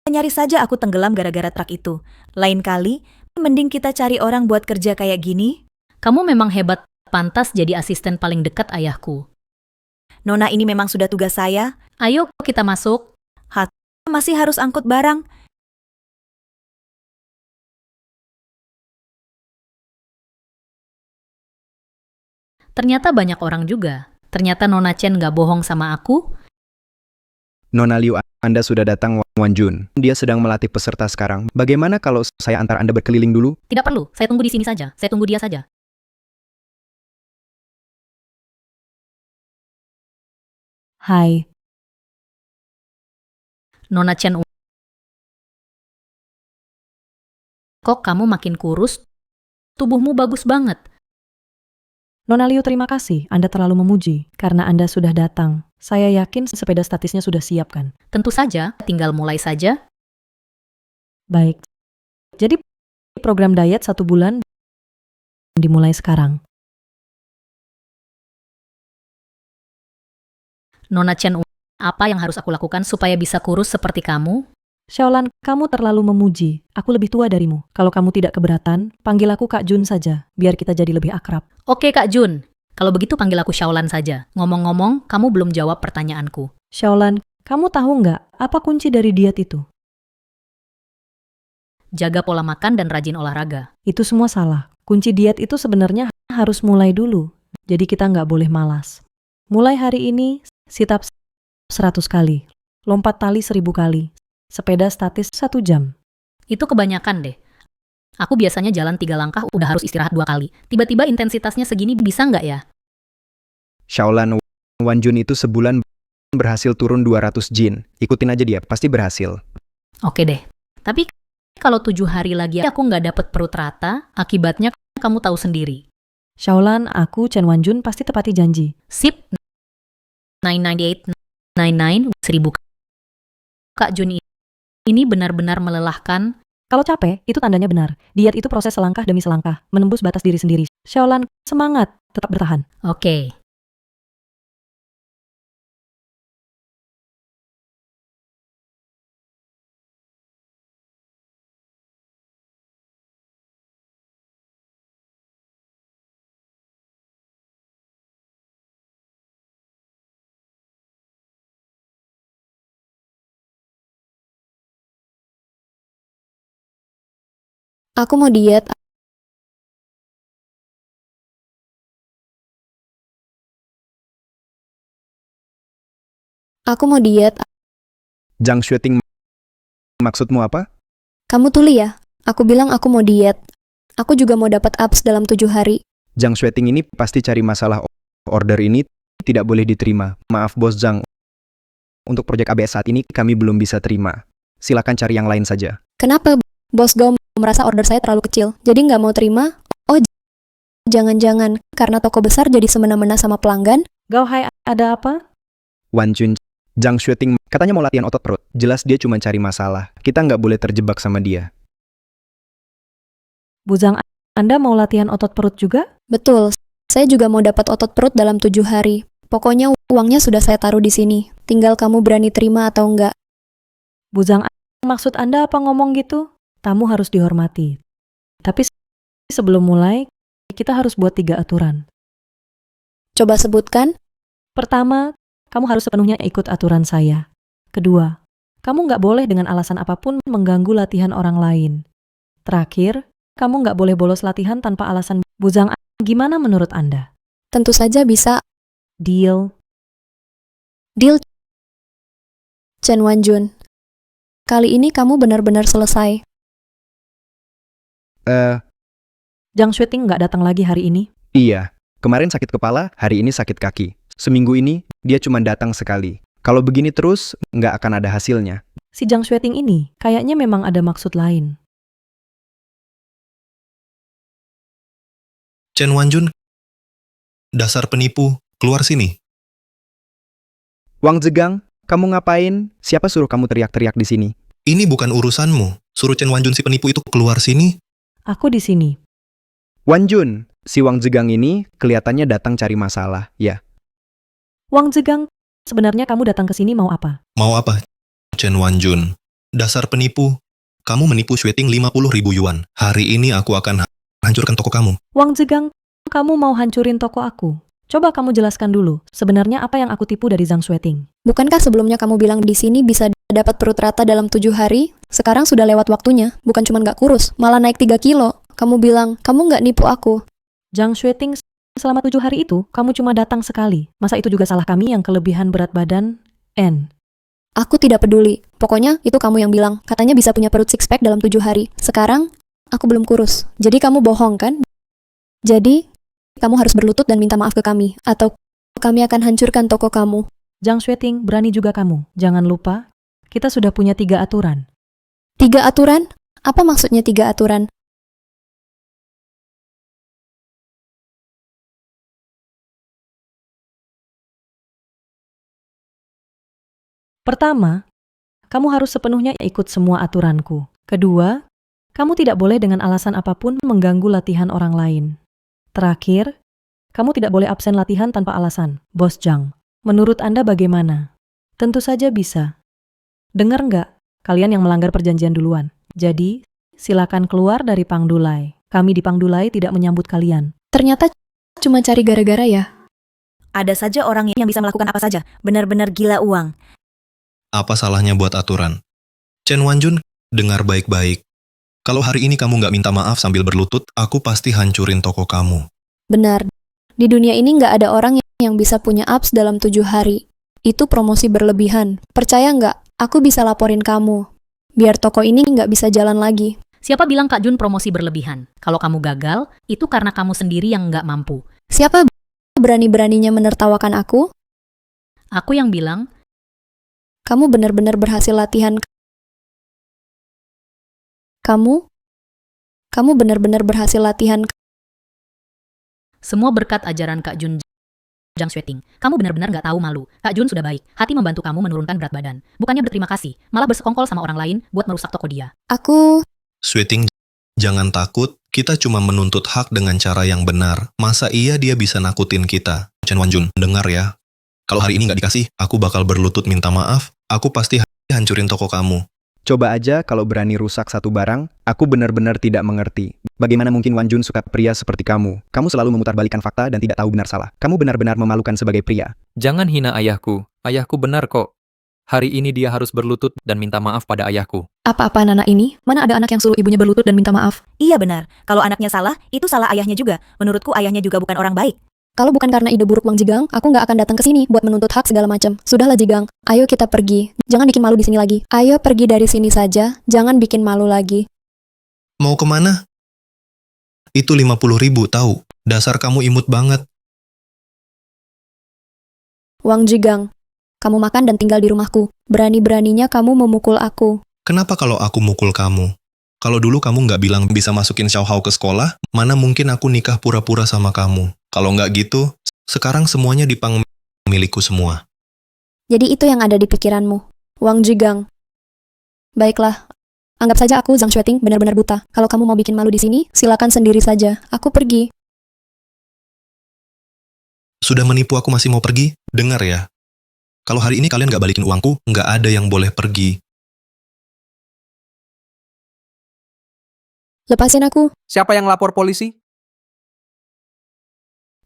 nyaris saja aku tenggelam gara-gara truk itu. Lain kali, mending kita cari orang buat kerja kayak gini. Kamu memang hebat, pantas jadi asisten paling dekat ayahku. Nona, ini memang sudah tugas saya. Ayo kita masuk. Masih harus angkut barang. Ternyata banyak orang juga. Ternyata Nona Chen nggak bohong sama aku. Nona Liu, Anda sudah datang, Wanjun. Dia sedang melatih peserta sekarang. Bagaimana kalau saya antar Anda berkeliling dulu? Tidak perlu, saya tunggu di sini saja. Saya tunggu dia saja. Hai, Nona Chen, kok kamu makin kurus? Tubuhmu bagus banget. Nona Liu, terima kasih. Anda terlalu memuji karena Anda sudah datang. Saya yakin sepeda statisnya sudah siap kan? Tentu saja, tinggal mulai saja. Baik. Jadi program diet 1 bulan dimulai sekarang. Nona Chen, apa yang harus aku lakukan supaya bisa kurus seperti kamu? Xiaolan, kamu terlalu memuji. Aku lebih tua darimu. Kalau kamu tidak keberatan, panggil aku Kak Jun saja, biar kita jadi lebih akrab. Oke Kak Jun, kalau begitu panggil aku Xiaolan saja. Ngomong-ngomong, kamu belum jawab pertanyaanku. Xiaolan, kamu tahu nggak apa kunci dari diet itu? Jaga pola makan dan rajin olahraga. Itu semua salah. Kunci diet itu sebenarnya harus mulai dulu. Jadi kita nggak boleh malas. Mulai hari ini, sit up 100 kali. Lompat tali 1000 kali. Sepeda statis 1 jam. Itu kebanyakan deh. Aku biasanya jalan 3 langkah udah harus istirahat 2 kali. Tiba-tiba intensitasnya segini bisa nggak ya? Xiaolan, Wanjun itu sebulan berhasil turun 200 jin. Ikutin aja dia, pasti berhasil. Oke deh. Tapi kalau 7 hari lagi aku nggak dapet perut rata, akibatnya kamu tahu sendiri. Xiaolan, aku, Chen Wanjun pasti tepati janji. Sip. 99899 1000. Kak Jun, ini benar-benar melelahkan. Kalau capek, itu tandanya benar. Diet itu proses selangkah demi selangkah, menembus batas diri sendiri. Xiaolan, semangat, tetap bertahan. Oke. Aku mau diet. Aku mau diet. Zhang Xueting, maksudmu apa? Kamu tuli ya? Aku bilang aku mau diet. Aku juga mau dapat abs dalam 7 hari. Zhang Xueting ini pasti cari masalah. Order ini tidak boleh diterima. Maaf Bos Zhang. Untuk proyek ABS saat ini kami belum bisa terima. Silakan cari yang lain saja. Kenapa Bos Gao merasa order saya terlalu kecil? Jadi nggak mau terima? Oh, jangan-jangan karena toko besar jadi semena-mena sama pelanggan? Gao Hai, ada apa? Wan Jun, Zhang Xueting katanya mau latihan otot perut. Jelas dia cuma cari masalah. Kita nggak boleh terjebak sama dia. Bu Zhang, Anda mau latihan otot perut juga? Betul, saya juga mau dapat otot perut dalam 7 hari. Pokoknya uangnya sudah saya taruh di sini. Tinggal kamu berani terima atau enggak. Bu Zhang, maksud Anda apa ngomong gitu? Tamu harus dihormati. Tapi sebelum mulai, kita harus buat 3 aturan. Coba sebutkan. Pertama, kamu harus sepenuhnya ikut aturan saya. Kedua, kamu nggak boleh dengan alasan apapun mengganggu latihan orang lain. Terakhir, kamu nggak boleh bolos latihan tanpa alasan. Bu Zhang, gimana menurut Anda? Tentu saja bisa. Deal? Deal. Chen Wanjun. Kali ini kamu benar-benar selesai. Zhang Xueting nggak datang lagi hari ini? Iya. Kemarin sakit kepala, hari ini sakit kaki. Seminggu ini, dia cuma datang sekali. Kalau begini terus, nggak akan ada hasilnya. Si Zhang Xueting ini kayaknya memang ada maksud lain. Chen Wanjun, dasar penipu, keluar sini. Wang Zegang, kamu ngapain? Siapa suruh kamu teriak-teriak di sini? Ini bukan urusanmu. Suruh Chen Wanjun si penipu itu keluar sini. Aku di sini. Wan Jun, si Wang Zegang ini kelihatannya datang cari masalah, ya. Wang Zegang, sebenarnya kamu datang ke sini mau apa? Mau apa, Chen Wanjun? Dasar penipu. Kamu menipu Xueting 50.000 yuan. Hari ini aku akan hancurkan toko kamu. Wang Zegang, kamu mau hancurin toko aku? Coba kamu jelaskan dulu, sebenarnya apa yang aku tipu dari Zhang Xueting? Bukankah sebelumnya kamu bilang di sini bisa dapat perut rata dalam 7 hari? Sekarang sudah lewat waktunya, bukan cuma nggak kurus, malah naik 3 kilo. Kamu bilang, kamu nggak nipu aku. Zhang Xueting, selama 7 hari itu, kamu cuma datang sekali. Masa itu juga salah kami yang kelebihan berat badan? N. Aku tidak peduli. Pokoknya itu kamu yang bilang, katanya bisa punya perut six pack dalam 7 hari. Sekarang, aku belum kurus. Jadi kamu bohong kan? Jadi, kamu harus berlutut dan minta maaf ke kami. Atau kami akan hancurkan toko kamu. Zhang Xueting, berani juga kamu. Jangan lupa, kita sudah punya 3 aturan. 3 aturan? Apa maksudnya 3 aturan? Pertama, kamu harus sepenuhnya ikut semua aturanku. Kedua, kamu tidak boleh dengan alasan apapun mengganggu latihan orang lain. Terakhir, kamu tidak boleh absen latihan tanpa alasan. Bos Zhang, menurut Anda bagaimana? Tentu saja bisa. Dengar nggak? Kalian yang melanggar perjanjian duluan. Jadi, silakan keluar dari Pangdulai. Kami di Pangdulai tidak menyambut kalian. Ternyata cuma cari gara-gara ya. Ada saja orang yang bisa melakukan apa saja. Benar-benar gila uang. Apa salahnya buat aturan? Chen Wanjun, dengar baik-baik. Kalau hari ini kamu nggak minta maaf sambil berlutut, aku pasti hancurin toko kamu. Benar. Di dunia ini nggak ada orang yang bisa punya abs dalam 7 hari. Itu promosi berlebihan. Percaya nggak? Aku bisa laporin kamu. Biar toko ini nggak bisa jalan lagi. Siapa bilang Kak Jun promosi berlebihan? Kalau kamu gagal, itu karena kamu sendiri yang nggak mampu. Siapa berani-beraninya menertawakan aku? Aku yang bilang, Kamu benar-benar berhasil latihan. Kamu benar-benar berhasil latihan. semua berkat ajaran Kak Jun Zhang Xueting. Kamu benar-benar nggak tahu malu. Kak Jun sudah baik. Hati membantu kamu menurunkan berat badan. Bukannya berterima kasih, malah bersekongkol sama orang lain buat merusak toko dia. Aku... Xueting, jangan takut. Kita cuma menuntut hak dengan cara yang benar. Masa iya dia bisa nakutin kita? Chen Wanjun, dengar ya. Kalau hari ini nggak dikasih, aku bakal berlutut minta maaf. Aku pasti hancurin toko kamu. Coba aja kalau berani rusak satu barang, aku benar-benar tidak mengerti. Bagaimana mungkin Wan Jun suka pria seperti kamu? Kamu selalu memutarbalikkan fakta dan tidak tahu benar salah. Kamu benar-benar memalukan sebagai pria. Jangan hina ayahku. Ayahku benar kok. Hari ini dia harus berlutut dan minta maaf pada ayahku. Apa-apaan anak ini? Mana ada anak yang suruh ibunya berlutut dan minta maaf? Iya benar. Kalau anaknya salah, itu salah ayahnya juga. Menurutku ayahnya juga bukan orang baik. Kalau bukan karena ide buruk Wang Jigang, aku nggak akan datang ke sini buat menuntut hak segala macam. Sudahlah Jigang, ayo kita pergi. Jangan bikin malu di sini lagi. Ayo pergi dari sini saja, jangan bikin malu lagi. Mau kemana? Itu 50.000 tahu. Dasar kamu imut banget. Wang Jigang, kamu makan dan tinggal di rumahku. Berani-beraninya kamu memukul aku. Kenapa kalau aku mukul kamu? Kalau dulu kamu nggak bilang bisa masukin Xiao Hao ke sekolah, mana mungkin aku nikah pura-pura sama kamu? Kalau nggak gitu, sekarang semuanya dipang milikku semua. Jadi itu yang ada di pikiranmu, Wang Jigang. Baiklah, anggap saja aku Zhang Xueting benar-benar buta. Kalau kamu mau bikin malu di sini, silakan sendiri saja. Aku pergi. Sudah menipu aku masih mau pergi? Dengar ya. Kalau hari ini kalian nggak balikin uangku, nggak ada yang boleh pergi. Lepasin aku. Siapa yang lapor polisi?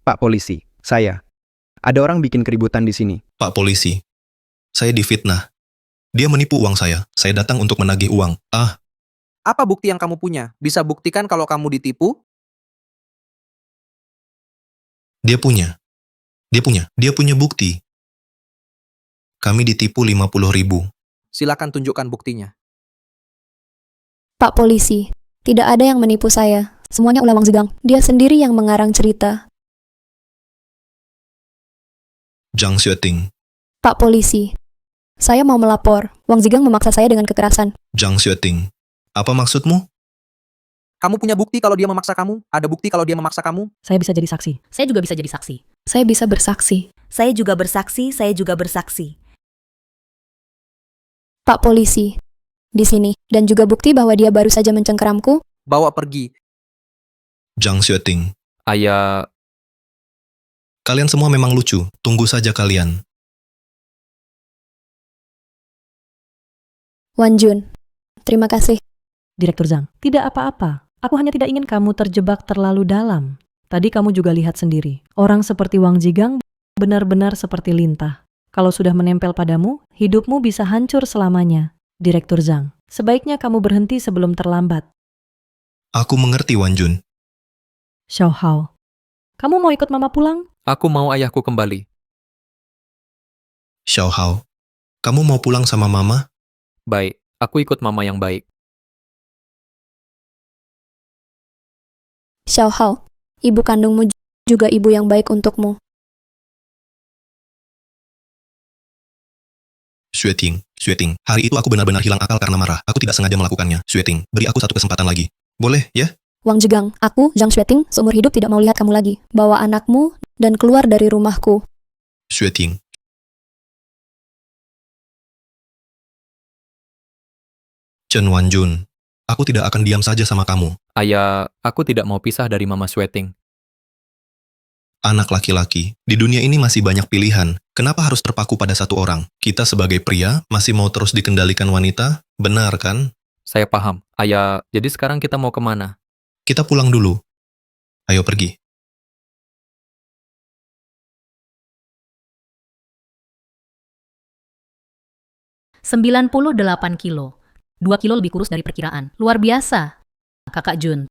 Pak polisi, saya. Ada orang bikin keributan di sini. Pak polisi, saya difitnah. Dia menipu uang saya. Saya datang untuk menagih uang. Apa bukti yang kamu punya? Bisa buktikan kalau kamu ditipu? Dia punya bukti. Kami ditipu 50.000. Silakan tunjukkan buktinya. Pak polisi, tidak ada yang menipu saya. Semuanya ulah Wang Jigang. Dia sendiri yang mengarang cerita. Zhang Xueting. Pak polisi, saya mau melapor. Wang Jigang memaksa saya dengan kekerasan. Zhang Xueting. Apa maksudmu? Kamu punya bukti kalau dia memaksa kamu? Ada bukti kalau dia memaksa kamu? Saya bisa jadi saksi. Saya juga bisa jadi saksi. Saya bisa bersaksi. Saya juga bersaksi, saya juga bersaksi. Pak polisi, di sini. Dan juga bukti bahwa dia baru saja mencengkeramku. Bawa pergi. Zhang Xueting. Ayah, Kalian semua memang lucu. Tunggu saja kalian. Wan Jun, terima kasih. Direktur Zhang, tidak apa-apa. Aku hanya tidak ingin kamu terjebak terlalu dalam. Tadi kamu juga lihat sendiri. Orang seperti Wang Jigang benar-benar seperti lintah. Kalau sudah menempel padamu, hidupmu bisa hancur selamanya. Direktur Zhang, sebaiknya kamu berhenti sebelum terlambat. Aku mengerti, Wan Jun. Xiao Hao, kamu mau ikut mama pulang? aku mau ayahku kembali. Xiao Hao, kamu mau pulang sama mama? Baik, aku ikut mama yang baik. Xiao Hao, ibu kandungmu juga ibu yang baik untukmu. Xueting, hari itu aku benar-benar hilang akal karena marah. Aku tidak sengaja melakukannya. Xueting, beri aku satu kesempatan lagi. Boleh, ya? Wang Jigang, aku, Zhang Xueting, seumur hidup tidak mau lihat kamu lagi. Bawa anakmu dan keluar dari rumahku. Xueting. Chen Wanjun, aku tidak akan diam saja sama kamu. Ayah, aku tidak mau pisah dari Mama Xueting. Anak laki-laki, di dunia ini masih banyak pilihan. Kenapa harus terpaku pada satu orang? Kita sebagai pria masih mau terus dikendalikan wanita? Benar kan? Saya paham. Ayah, jadi sekarang kita mau kemana? Kita pulang dulu. Ayo pergi. $98 kilo. 2 kilo lebih kurus dari perkiraan. Luar biasa. Kakak Jun.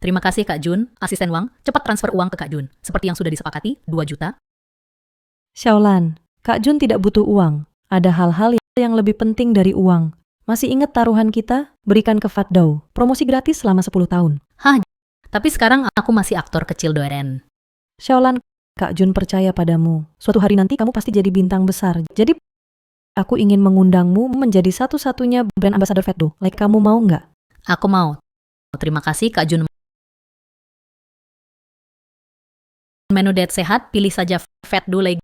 Terima kasih Kak Jun. Asisten Wang, cepat transfer uang ke Kak Jun. Seperti yang sudah disepakati, 2 juta. Xiaolan, Kak Jun tidak butuh uang. Ada hal-hal yang lebih penting dari uang. Masih ingat taruhan kita? Berikan ke Fat Dao. Promosi gratis selama 10 tahun. Tapi sekarang aku masih aktor kecil Doren. Xiaolan, Kak Jun percaya padamu. Suatu hari nanti kamu pasti jadi bintang besar. Jadi, aku ingin mengundangmu menjadi satu-satunya brand ambassador Fat Dao. Like kamu mau nggak? Aku mau. Terima kasih Kak Jun. Menu diet sehat, pilih saja Fat Dao lagi.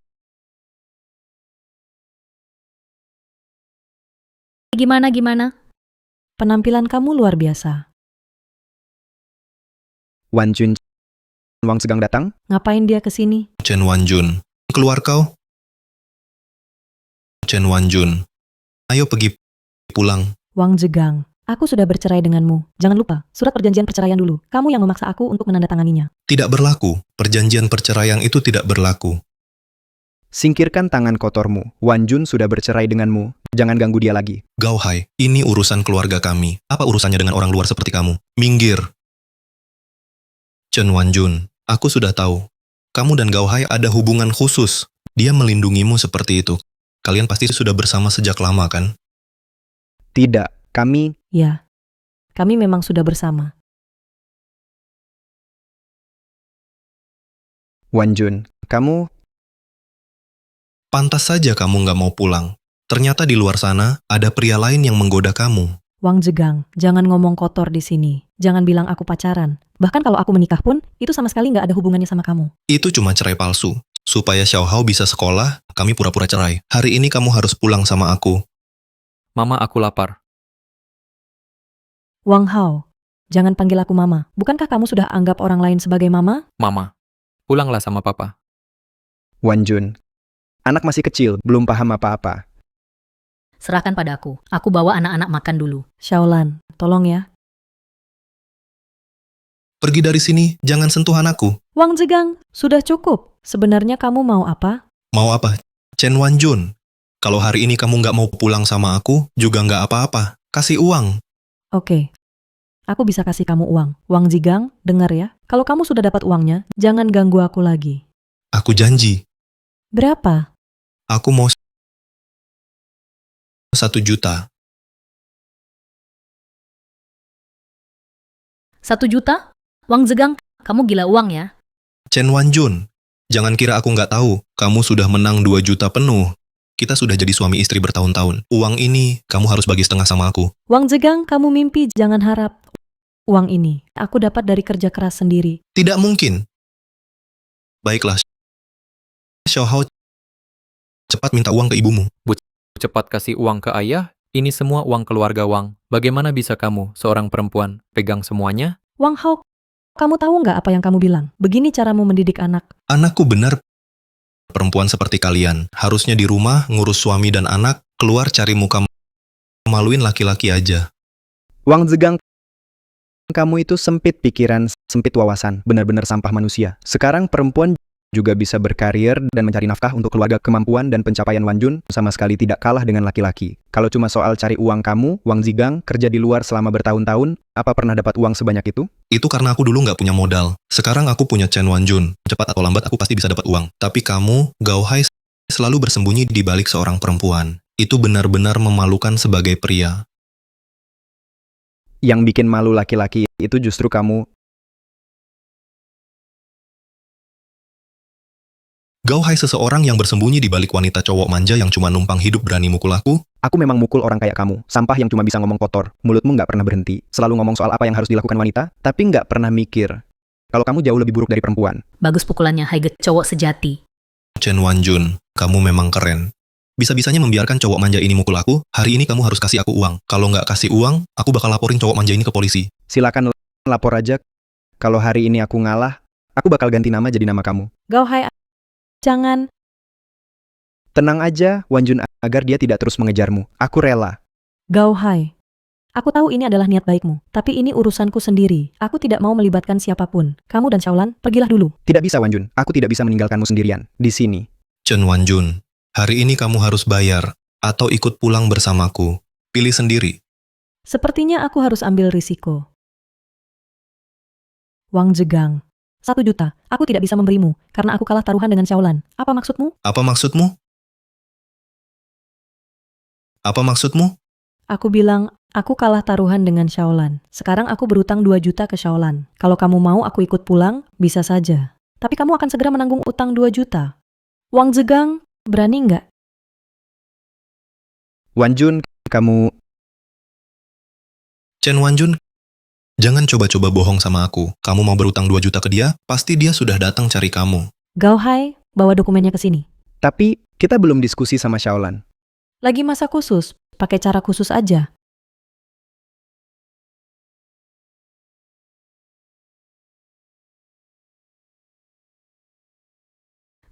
Gimana? Penampilan kamu luar biasa. Wan Jun, Wang sedang datang? Ngapain dia ke sini? Chen Wanjun, keluar kau. Chen Wanjun, ayo pergi pulang. Wang Jegang, aku sudah bercerai denganmu. Jangan lupa, surat perjanjian perceraian dulu. Kamu yang memaksa aku untuk menandatanganinya. Tidak berlaku. Perjanjian perceraian itu tidak berlaku. Singkirkan tangan kotormu. Wan Jun sudah bercerai denganmu. Jangan ganggu dia lagi. Gao Hai, ini urusan keluarga kami. Apa urusannya dengan orang luar seperti kamu? Minggir. Chen Wanjun, aku sudah tahu. Kamu dan Gao Hai ada hubungan khusus. Dia melindungimu seperti itu. Kalian pasti sudah bersama sejak lama, kan? Tidak, kami... Ya, kami memang sudah bersama. Wanjun, kamu... Pantas saja kamu nggak mau pulang. Ternyata di luar sana ada pria lain yang menggoda kamu. Wang Jegang, jangan ngomong kotor di sini. Jangan bilang aku pacaran. Bahkan kalau aku menikah pun, itu sama sekali nggak ada hubungannya sama kamu. Itu cuma cerai palsu. Supaya Xiao Hao bisa sekolah, kami pura-pura cerai. Hari ini kamu harus pulang sama aku. Mama, aku lapar. Wang Hao, jangan panggil aku mama. Bukankah kamu sudah anggap orang lain sebagai mama? Mama, pulanglah sama papa. Wanjun, anak masih kecil, belum paham apa-apa. Serahkan pada aku. Aku bawa anak-anak makan dulu. Xiaolan, tolong ya. Pergi dari sini, jangan sentuh anakku. Wang Jegang, sudah cukup. Sebenarnya kamu mau apa? Mau apa? Chen Wanjun. Kalau hari ini kamu nggak mau pulang sama aku, juga nggak apa-apa. Kasih uang. Oke, aku bisa kasih kamu uang. Wang Jegang, dengar ya. Kalau kamu sudah dapat uangnya, jangan ganggu aku lagi. Aku janji. Berapa? Aku mau 1 juta. 1 juta? Wang Zegang, kamu gila uang ya? Chen Wanjun, jangan kira aku nggak tahu. Kamu sudah menang 2 juta penuh. Kita sudah jadi suami istri bertahun-tahun. Uang ini kamu harus bagi setengah sama aku. Wang Jegang, kamu mimpi, jangan harap. Uang ini, aku dapat dari kerja keras sendiri. Tidak mungkin. Baiklah. Xiao Hao, cepat minta uang ke ibumu. Cepat kasih uang ke ayah, ini semua uang keluarga Wang. Bagaimana bisa kamu, seorang perempuan, pegang semuanya? Wang Hao, kamu tahu nggak apa yang kamu bilang? Begini caramu mendidik anak. Anakku benar perempuan seperti kalian. Harusnya di rumah ngurus suami dan anak, keluar cari muka maluin laki-laki aja. Wang Zegang, kamu itu sempit pikiran, sempit wawasan, benar-benar sampah manusia. Sekarang perempuan juga bisa berkarir dan mencari nafkah untuk keluarga. Kemampuan dan pencapaian Wanjun sama sekali tidak kalah dengan laki-laki. Kalau cuma soal cari uang kamu, Wang Zigang, kerja di luar selama bertahun-tahun, apa pernah dapat uang sebanyak itu? Itu karena aku dulu nggak punya modal. Sekarang aku punya Chen Wanjun. Cepat atau lambat aku pasti bisa dapat uang. Tapi kamu, Gao Hai, selalu bersembunyi di balik seorang perempuan. Itu benar-benar memalukan sebagai pria. Yang bikin malu laki-laki itu justru kamu. Gao Hai seseorang yang bersembunyi di balik wanita cowok manja yang cuma numpang hidup berani mukul aku. Aku memang mukul orang kayak kamu, sampah yang cuma bisa ngomong kotor. Mulutmu nggak pernah berhenti, selalu ngomong soal apa yang harus dilakukan wanita, tapi nggak pernah mikir kalau kamu jauh lebih buruk dari perempuan. Bagus pukulannya, Haiget, cowok sejati. Chen Wanjun, kamu memang keren. Bisa-bisanya membiarkan cowok manja ini mukul aku, hari ini kamu harus kasih aku uang. Kalau nggak kasih uang, aku bakal laporin cowok manja ini ke polisi. Silakan lapor aja. Kalau hari ini aku ngalah, aku bakal ganti nama jadi nama kamu. Gao Hai, jangan. Tenang aja, Wanjun, agar dia tidak terus mengejarmu. Aku rela. Gao Hai, aku tahu ini adalah niat baikmu, tapi ini urusanku sendiri. Aku tidak mau melibatkan siapapun. Kamu dan Xiaolan, pergilah dulu. Tidak bisa, Wanjun. Aku tidak bisa meninggalkanmu sendirian di sini. Chen Wanjun, hari ini kamu harus bayar atau ikut pulang bersamaku. Pilih sendiri. Sepertinya aku harus ambil risiko. Wang Jegang, 1 juta. Aku tidak bisa memberimu, karena aku kalah taruhan dengan Xiaolan. Apa maksudmu? Apa maksudmu? Apa maksudmu? Aku bilang, aku kalah taruhan dengan Xiaolan. Sekarang aku berutang 2 juta ke Xiaolan. Kalau kamu mau aku ikut pulang, bisa saja. Tapi kamu akan segera menanggung utang 2 juta. Wang Jegang, berani nggak? Wanjun, kamu... Chen Wanjun, jangan coba-coba bohong sama aku. Kamu mau berutang 2 juta ke dia, pasti dia sudah datang cari kamu. Gao Hai, bawa dokumennya ke sini. Tapi, kita belum diskusi sama Xiaolan. Lagi masa khusus, pakai cara khusus aja.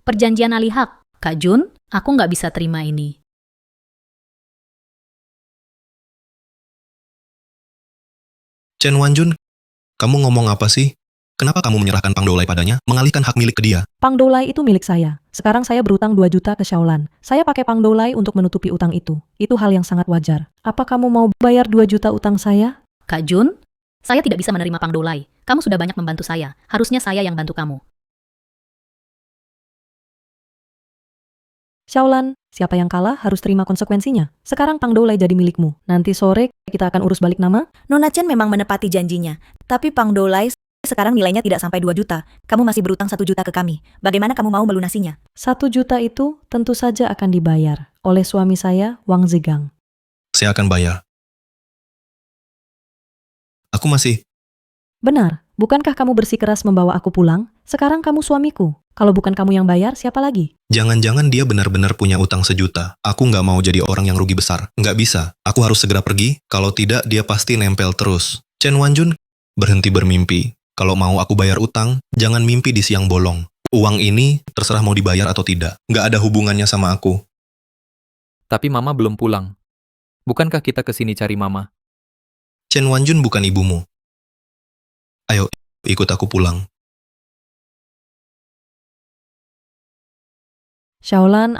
Perjanjian alih hak. Kak Jun, aku nggak bisa terima ini. Chen Wanjun, kamu ngomong apa sih? Kenapa kamu menyerahkan Pang Doulai padanya, mengalihkan hak milik ke dia? Pang Doulai itu milik saya. Sekarang saya berutang 2 juta ke Xiaolan. Saya pakai Pang Doulai untuk menutupi utang itu. Itu hal yang sangat wajar. Apa kamu mau bayar 2 juta utang saya? Kak Jun, saya tidak bisa menerima Pang Doulai. Kamu sudah banyak membantu saya. Harusnya saya yang bantu kamu. Xiaolan, siapa yang kalah harus terima konsekuensinya. Sekarang Pang Doulai jadi milikmu. Nanti sore kita akan urus balik nama. Nona Chen memang menepati janjinya. Tapi Pang Doulai sekarang nilainya tidak sampai 2 juta. Kamu masih berutang 1 juta ke kami. Bagaimana kamu mau melunasinya? 1 juta itu tentu saja akan dibayar oleh suami saya, Wang Zigang. Saya akan bayar. Aku masih... Benar, bukankah kamu bersikeras membawa aku pulang? Sekarang kamu suamiku. Kalau bukan kamu yang bayar, siapa lagi? Jangan-jangan dia benar-benar punya utang 1 juta. Aku nggak mau jadi orang yang rugi besar. Nggak bisa. Aku harus segera pergi. Kalau tidak, dia pasti nempel terus. Chen Wanjun, berhenti bermimpi. Kalau mau aku bayar utang, jangan mimpi di siang bolong. Uang ini terserah mau dibayar atau tidak. Nggak ada hubungannya sama aku. Tapi Mama belum pulang. Bukankah kita kesini cari Mama? Chen Wanjun bukan ibumu. Ayo, ikut aku pulang. Xiaolan,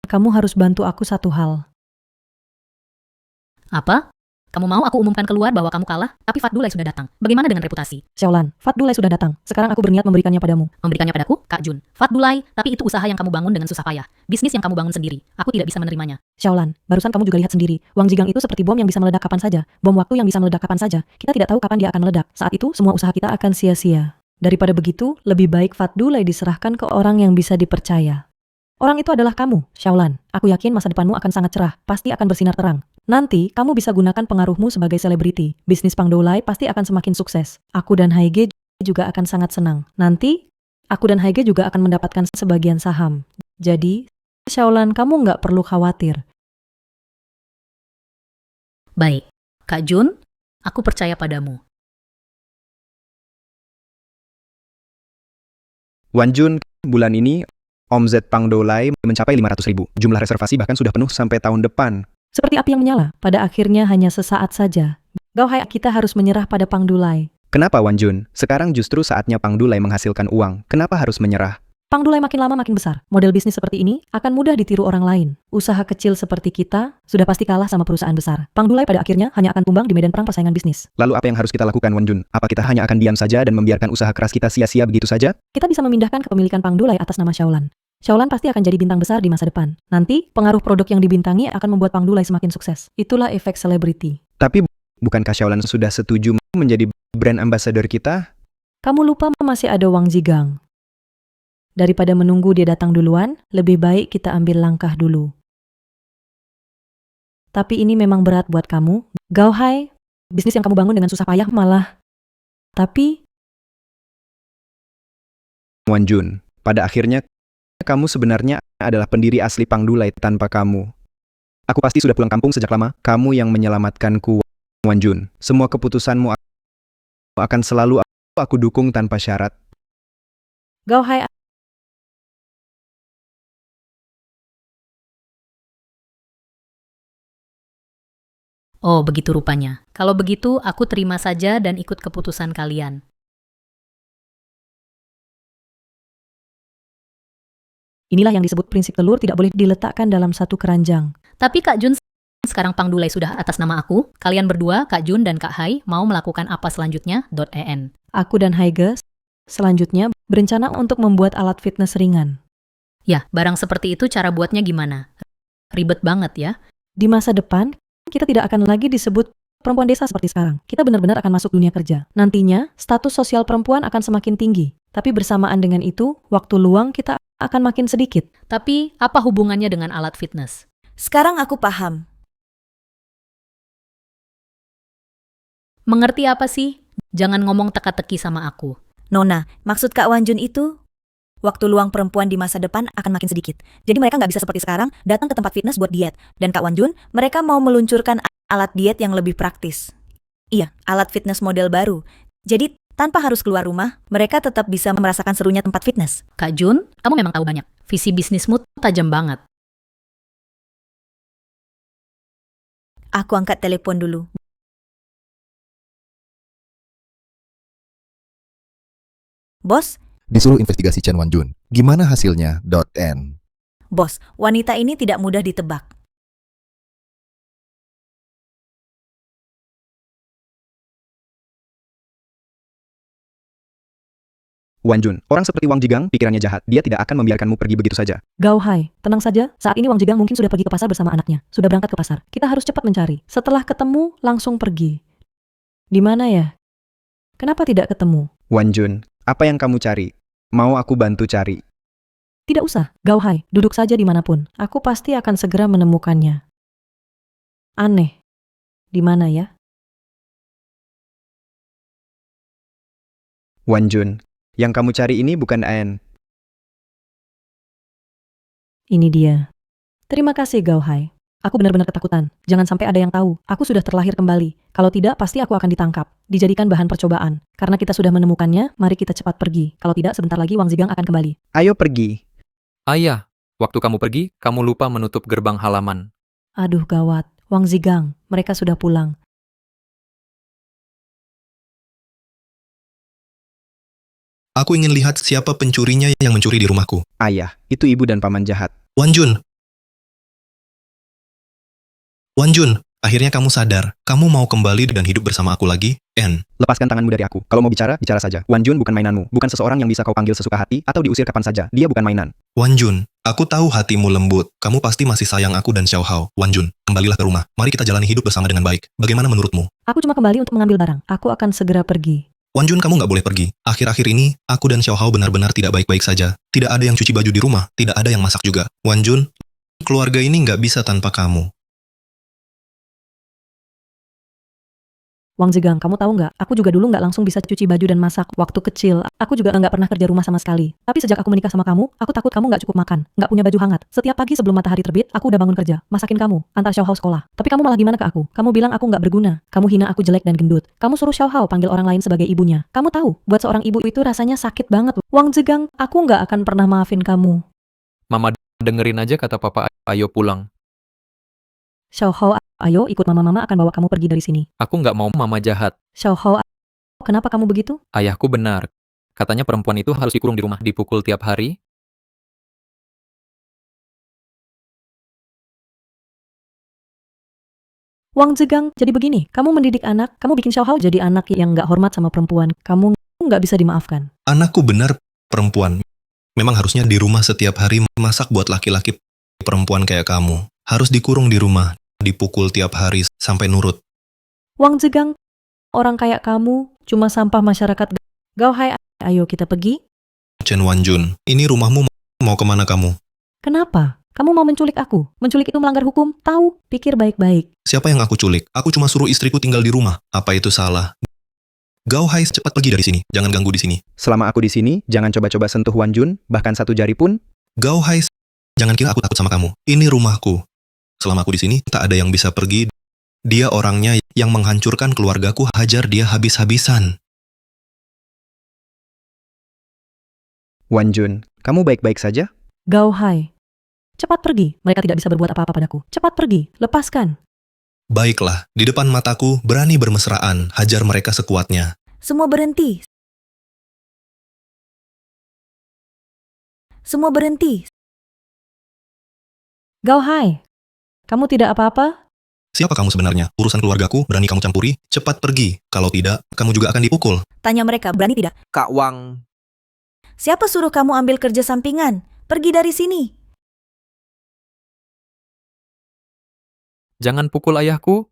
kamu harus bantu aku satu hal. Apa? Kamu mau aku umumkan keluar bahwa kamu kalah, tapi Fat Dulai sudah datang. Bagaimana dengan reputasi? Xiaolan, Fat Dulai sudah datang. Sekarang aku berniat memberikannya padamu. Memberikannya padaku, Kak Jun. Fat Dulai, tapi itu usaha yang kamu bangun dengan susah payah. Bisnis yang kamu bangun sendiri. Aku tidak bisa menerimanya. Xiaolan, barusan kamu juga lihat sendiri. Wang Zigang itu seperti bom yang bisa meledak kapan saja. Bom waktu yang bisa meledak kapan saja. Kita tidak tahu kapan dia akan meledak. Saat itu, semua usaha kita akan sia-sia. Daripada begitu, lebih baik Fat Dulai diserahkan ke orang yang bisa dipercaya. Orang itu adalah kamu, Xiaolan. Aku yakin masa depanmu akan sangat cerah. Pasti akan bersinar terang. Nanti, kamu bisa gunakan pengaruhmu sebagai selebriti. Bisnis Pang Doulai pasti akan semakin sukses. Aku dan Haige juga akan sangat senang. Nanti, aku dan Haige juga akan mendapatkan sebagian saham. Jadi, Xiaolan, kamu nggak perlu khawatir. Baik, Kak Jun, aku percaya padamu. Wanjun, bulan ini omzet Pang Doulai mencapai 500.000. Jumlah reservasi bahkan sudah penuh sampai tahun depan. Seperti api yang menyala, pada akhirnya hanya sesaat saja. Gauhai, kita harus menyerah pada Pang Doulai. Kenapa Wanjun? Sekarang justru saatnya Pang Doulai menghasilkan uang. Kenapa harus menyerah? Pang Doulai makin lama makin besar. Model bisnis seperti ini akan mudah ditiru orang lain. Usaha kecil seperti kita sudah pasti kalah sama perusahaan besar. Pang Doulai pada akhirnya hanya akan tumbang di medan perang persaingan bisnis. Lalu apa yang harus kita lakukan Wanjun? Apa kita hanya akan diam saja dan membiarkan usaha keras kita sia-sia begitu saja? Kita bisa memindahkan kepemilikan Pang Doulai atas nama Xiaolan. Xiaolan pasti akan jadi bintang besar di masa depan. Nanti, pengaruh produk yang dibintangi akan membuat Pang Doulai semakin sukses. Itulah efek selebriti. Tapi bukankah Xiaolan sudah setuju menjadi brand ambassador kita? Kamu lupa masih ada Wang Zigang. Daripada menunggu dia datang duluan, lebih baik kita ambil langkah dulu. Tapi ini memang berat buat kamu. Gauhai, bisnis yang kamu bangun dengan susah payah malah. Tapi, Wanjun, pada akhirnya kamu sebenarnya adalah pendiri asli Pang Doulai tanpa kamu. Aku pasti sudah pulang kampung sejak lama. Kamu yang menyelamatkanku, Wanjun. Semua keputusanmu akan selalu aku dukung tanpa syarat. Gauhai, Oh, begitu rupanya. Kalau begitu, aku terima saja dan ikut keputusan kalian. inilah yang disebut prinsip telur tidak boleh diletakkan dalam satu keranjang. Tapi Kak Jun, sekarang Pang Doulai sudah atas nama aku. Kalian berdua, Kak Jun dan Kak Hai, mau melakukan apa selanjutnya? .en. Aku dan Haige selanjutnya berencana untuk membuat alat fitness ringan. Ya, barang seperti itu cara buatnya gimana? Ribet banget ya. Di masa depan, kita tidak akan lagi disebut perempuan desa seperti sekarang. Kita benar-benar akan masuk dunia kerja. Nantinya, status sosial perempuan akan semakin tinggi. Tapi bersamaan dengan itu, waktu luang kita akan makin sedikit. Tapi, apa hubungannya dengan alat fitness? Sekarang aku paham. Mengerti apa sih? Jangan ngomong teka-teki sama aku. Nona, maksud Kak Wanjun itu, waktu luang perempuan di masa depan akan makin sedikit. Jadi mereka nggak bisa seperti sekarang datang ke tempat fitness buat diet. Dan Kak Wanjun, mereka mau meluncurkan alat diet yang lebih praktis. Iya, alat fitness model baru. Jadi tanpa harus keluar rumah, mereka tetap bisa merasakan serunya tempat fitness. Kak Jun, kamu memang tahu banyak. Visi bisnismu tajam banget. Aku angkat telepon dulu. Bos, Disuruh investigasi Chen Wanjun. Gimana hasilnya? .n. bos, wanita ini tidak mudah ditebak. Wan Jun, orang seperti Wang Jigang pikirannya jahat. Dia tidak akan membiarkanmu pergi begitu saja. Gao Hai, tenang saja. Saat ini Wang Jigang mungkin sudah pergi ke pasar bersama anaknya. Sudah berangkat ke pasar. Kita harus cepat mencari. Setelah ketemu, langsung pergi. Di mana ya? Kenapa tidak ketemu? Wan Jun, apa yang kamu cari? Mau aku bantu cari? Tidak usah, Gao Hai, duduk saja dimanapun. Aku pasti akan segera menemukannya. Aneh. Di mana ya? Wan Jun, yang kamu cari ini bukan An. Ini dia. Terima kasih Gao Hai. Aku benar-benar ketakutan. Jangan sampai ada yang tahu. Aku sudah terlahir kembali. Kalau tidak, pasti aku akan ditangkap. Dijadikan bahan percobaan. Karena kita sudah menemukannya, mari kita cepat pergi. Kalau tidak, sebentar lagi Wang Zigang akan kembali. Ayo pergi. Ayah, waktu kamu pergi, kamu lupa menutup gerbang halaman. Aduh gawat. Wang Zigang, mereka sudah pulang. Aku ingin lihat siapa pencurinya yang mencuri di rumahku. Ayah, itu ibu dan paman jahat. Wan Jun. Wan Jun, akhirnya kamu sadar. Kamu mau kembali dan hidup bersama aku lagi? Lepaskan tanganmu dari aku. Kalau mau bicara, bicara saja. Wan Jun bukan mainanmu. Bukan seseorang yang bisa kau panggil sesuka hati atau diusir kapan saja. Dia bukan mainan. Wan Jun, aku tahu hatimu lembut. Kamu pasti masih sayang aku dan Xiao Hao. Wan Jun, kembalilah ke rumah. Mari kita jalani hidup bersama dengan baik. Bagaimana menurutmu? Aku cuma kembali untuk mengambil barang. Aku akan segera pergi. Wan Jun, kamu nggak boleh pergi. Akhir-akhir ini, aku dan Xiao Hao benar-benar tidak baik-baik saja. Tidak ada yang cuci baju di rumah. Tidak ada yang masak juga. Wan Jun, keluarga ini nggak bisa tanpa kamu. Wang Zigang, kamu tahu nggak? Aku juga dulu nggak langsung bisa cuci baju dan masak. Waktu kecil, aku juga nggak pernah kerja rumah sama sekali. Tapi sejak aku menikah sama kamu, aku takut kamu nggak cukup makan, nggak punya baju hangat. Setiap pagi sebelum matahari terbit, aku udah bangun kerja, masakin kamu, antar Xiao Hao sekolah. Tapi kamu malah gimana ke aku? Kamu bilang aku nggak berguna. Kamu hina aku jelek dan gendut. Kamu suruh Xiao Hao panggil orang lain sebagai ibunya. Kamu tahu, buat seorang ibu itu rasanya sakit banget. Wang Zigang, aku nggak akan pernah maafin kamu. Mama, dengerin aja kata papa, ayo pulang. Xiao Hao, ayo ikut mama akan bawa kamu pergi dari sini. Aku nggak mau mama jahat. Xiao Hao, kenapa kamu begitu? Ayahku benar. Katanya perempuan itu harus dikurung di rumah, dipukul tiap hari. Wang Zigang, jadi begini, kamu mendidik anak, kamu bikin Xiao Hao jadi anak yang nggak hormat sama perempuan. Kamu nggak bisa dimaafkan. Anakku benar perempuan. Memang harusnya di rumah setiap hari masak buat laki-laki perempuan kayak kamu. Harus dikurung di rumah, dipukul tiap hari sampai nurut. Wang Zigang, orang kayak kamu cuma sampah masyarakat. Gao Hai, ayo kita pergi. Chen Wan Jun, ini rumahmu, mau kemana kamu? Kenapa? Kamu mau menculik aku? Menculik itu melanggar hukum? Tahu? Pikir baik-baik. Siapa yang aku culik? Aku cuma suruh istriku tinggal di rumah. Apa itu salah? Gao Hai, cepat pergi dari sini. Jangan ganggu di sini. Selama aku di sini, jangan coba-coba sentuh Wan Jun, bahkan satu jari pun. Gao Hai, jangan kira aku takut sama kamu. Ini rumahku. Selama aku di sini, tak ada yang bisa pergi. Dia orangnya yang menghancurkan keluargaku, hajar dia habis-habisan. Wan Jun, kamu baik-baik saja? Gao Hai, cepat pergi. Mereka tidak bisa berbuat apa-apa padaku. Cepat pergi, lepaskan. Baiklah, di depan mataku berani bermesraan, hajar mereka sekuatnya. Semua berhenti. Semua berhenti. Gao Hai, kamu tidak apa-apa? Siapa kamu sebenarnya? Urusan keluargaku berani kamu campuri? Cepat pergi. Kalau tidak, kamu juga akan dipukul. Tanya mereka, berani tidak? Kak Wang, Siapa suruh kamu ambil kerja sampingan? Pergi dari sini. Jangan pukul ayahku.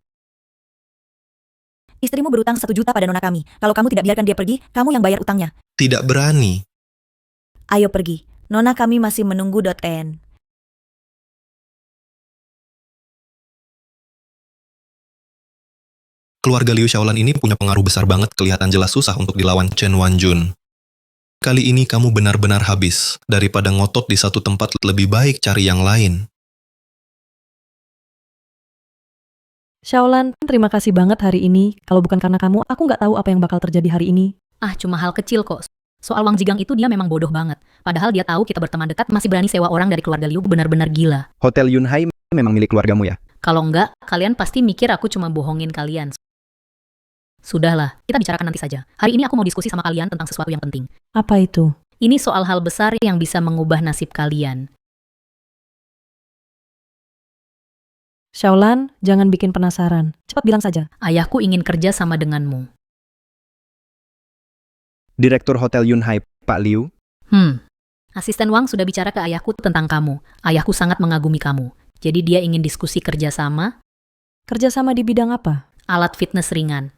Istrimu berutang 1 juta pada nona kami. Kalau kamu tidak biarkan dia pergi, kamu yang bayar utangnya. Tidak berani. Ayo pergi. Nona kami masih menunggu.en. Keluarga Liu Xiaolan ini punya pengaruh besar banget, kelihatan jelas susah untuk dilawan Chen Wan Jun. Kali ini kamu benar-benar habis. Daripada ngotot di satu tempat, lebih baik cari yang lain. Xiaolan, terima kasih banget hari ini. Kalau bukan karena kamu, aku nggak tahu apa yang bakal terjadi hari ini. Ah, cuma hal kecil kok. Soal Wang Zigang itu dia memang bodoh banget. Padahal dia tahu kita berteman dekat, masih berani sewa orang dari keluarga Liu, benar-benar gila. Hotel Yunhai memang milik keluargamu ya? Kalau enggak, kalian pasti mikir aku cuma bohongin kalian. Sudahlah, kita bicarakan nanti saja. Hari ini aku mau diskusi sama kalian tentang sesuatu yang penting. Apa itu? Ini soal hal besar yang bisa mengubah nasib kalian. Xiaolan, jangan bikin penasaran. Cepat bilang saja. Ayahku ingin kerja sama denganmu. Direktur Hotel Yunhai Pak Liu. Asisten Wang sudah bicara ke ayahku tentang kamu. Ayahku sangat mengagumi kamu. Jadi dia ingin diskusi kerjasama, Kerjasama di bidang apa? alat fitness ringan.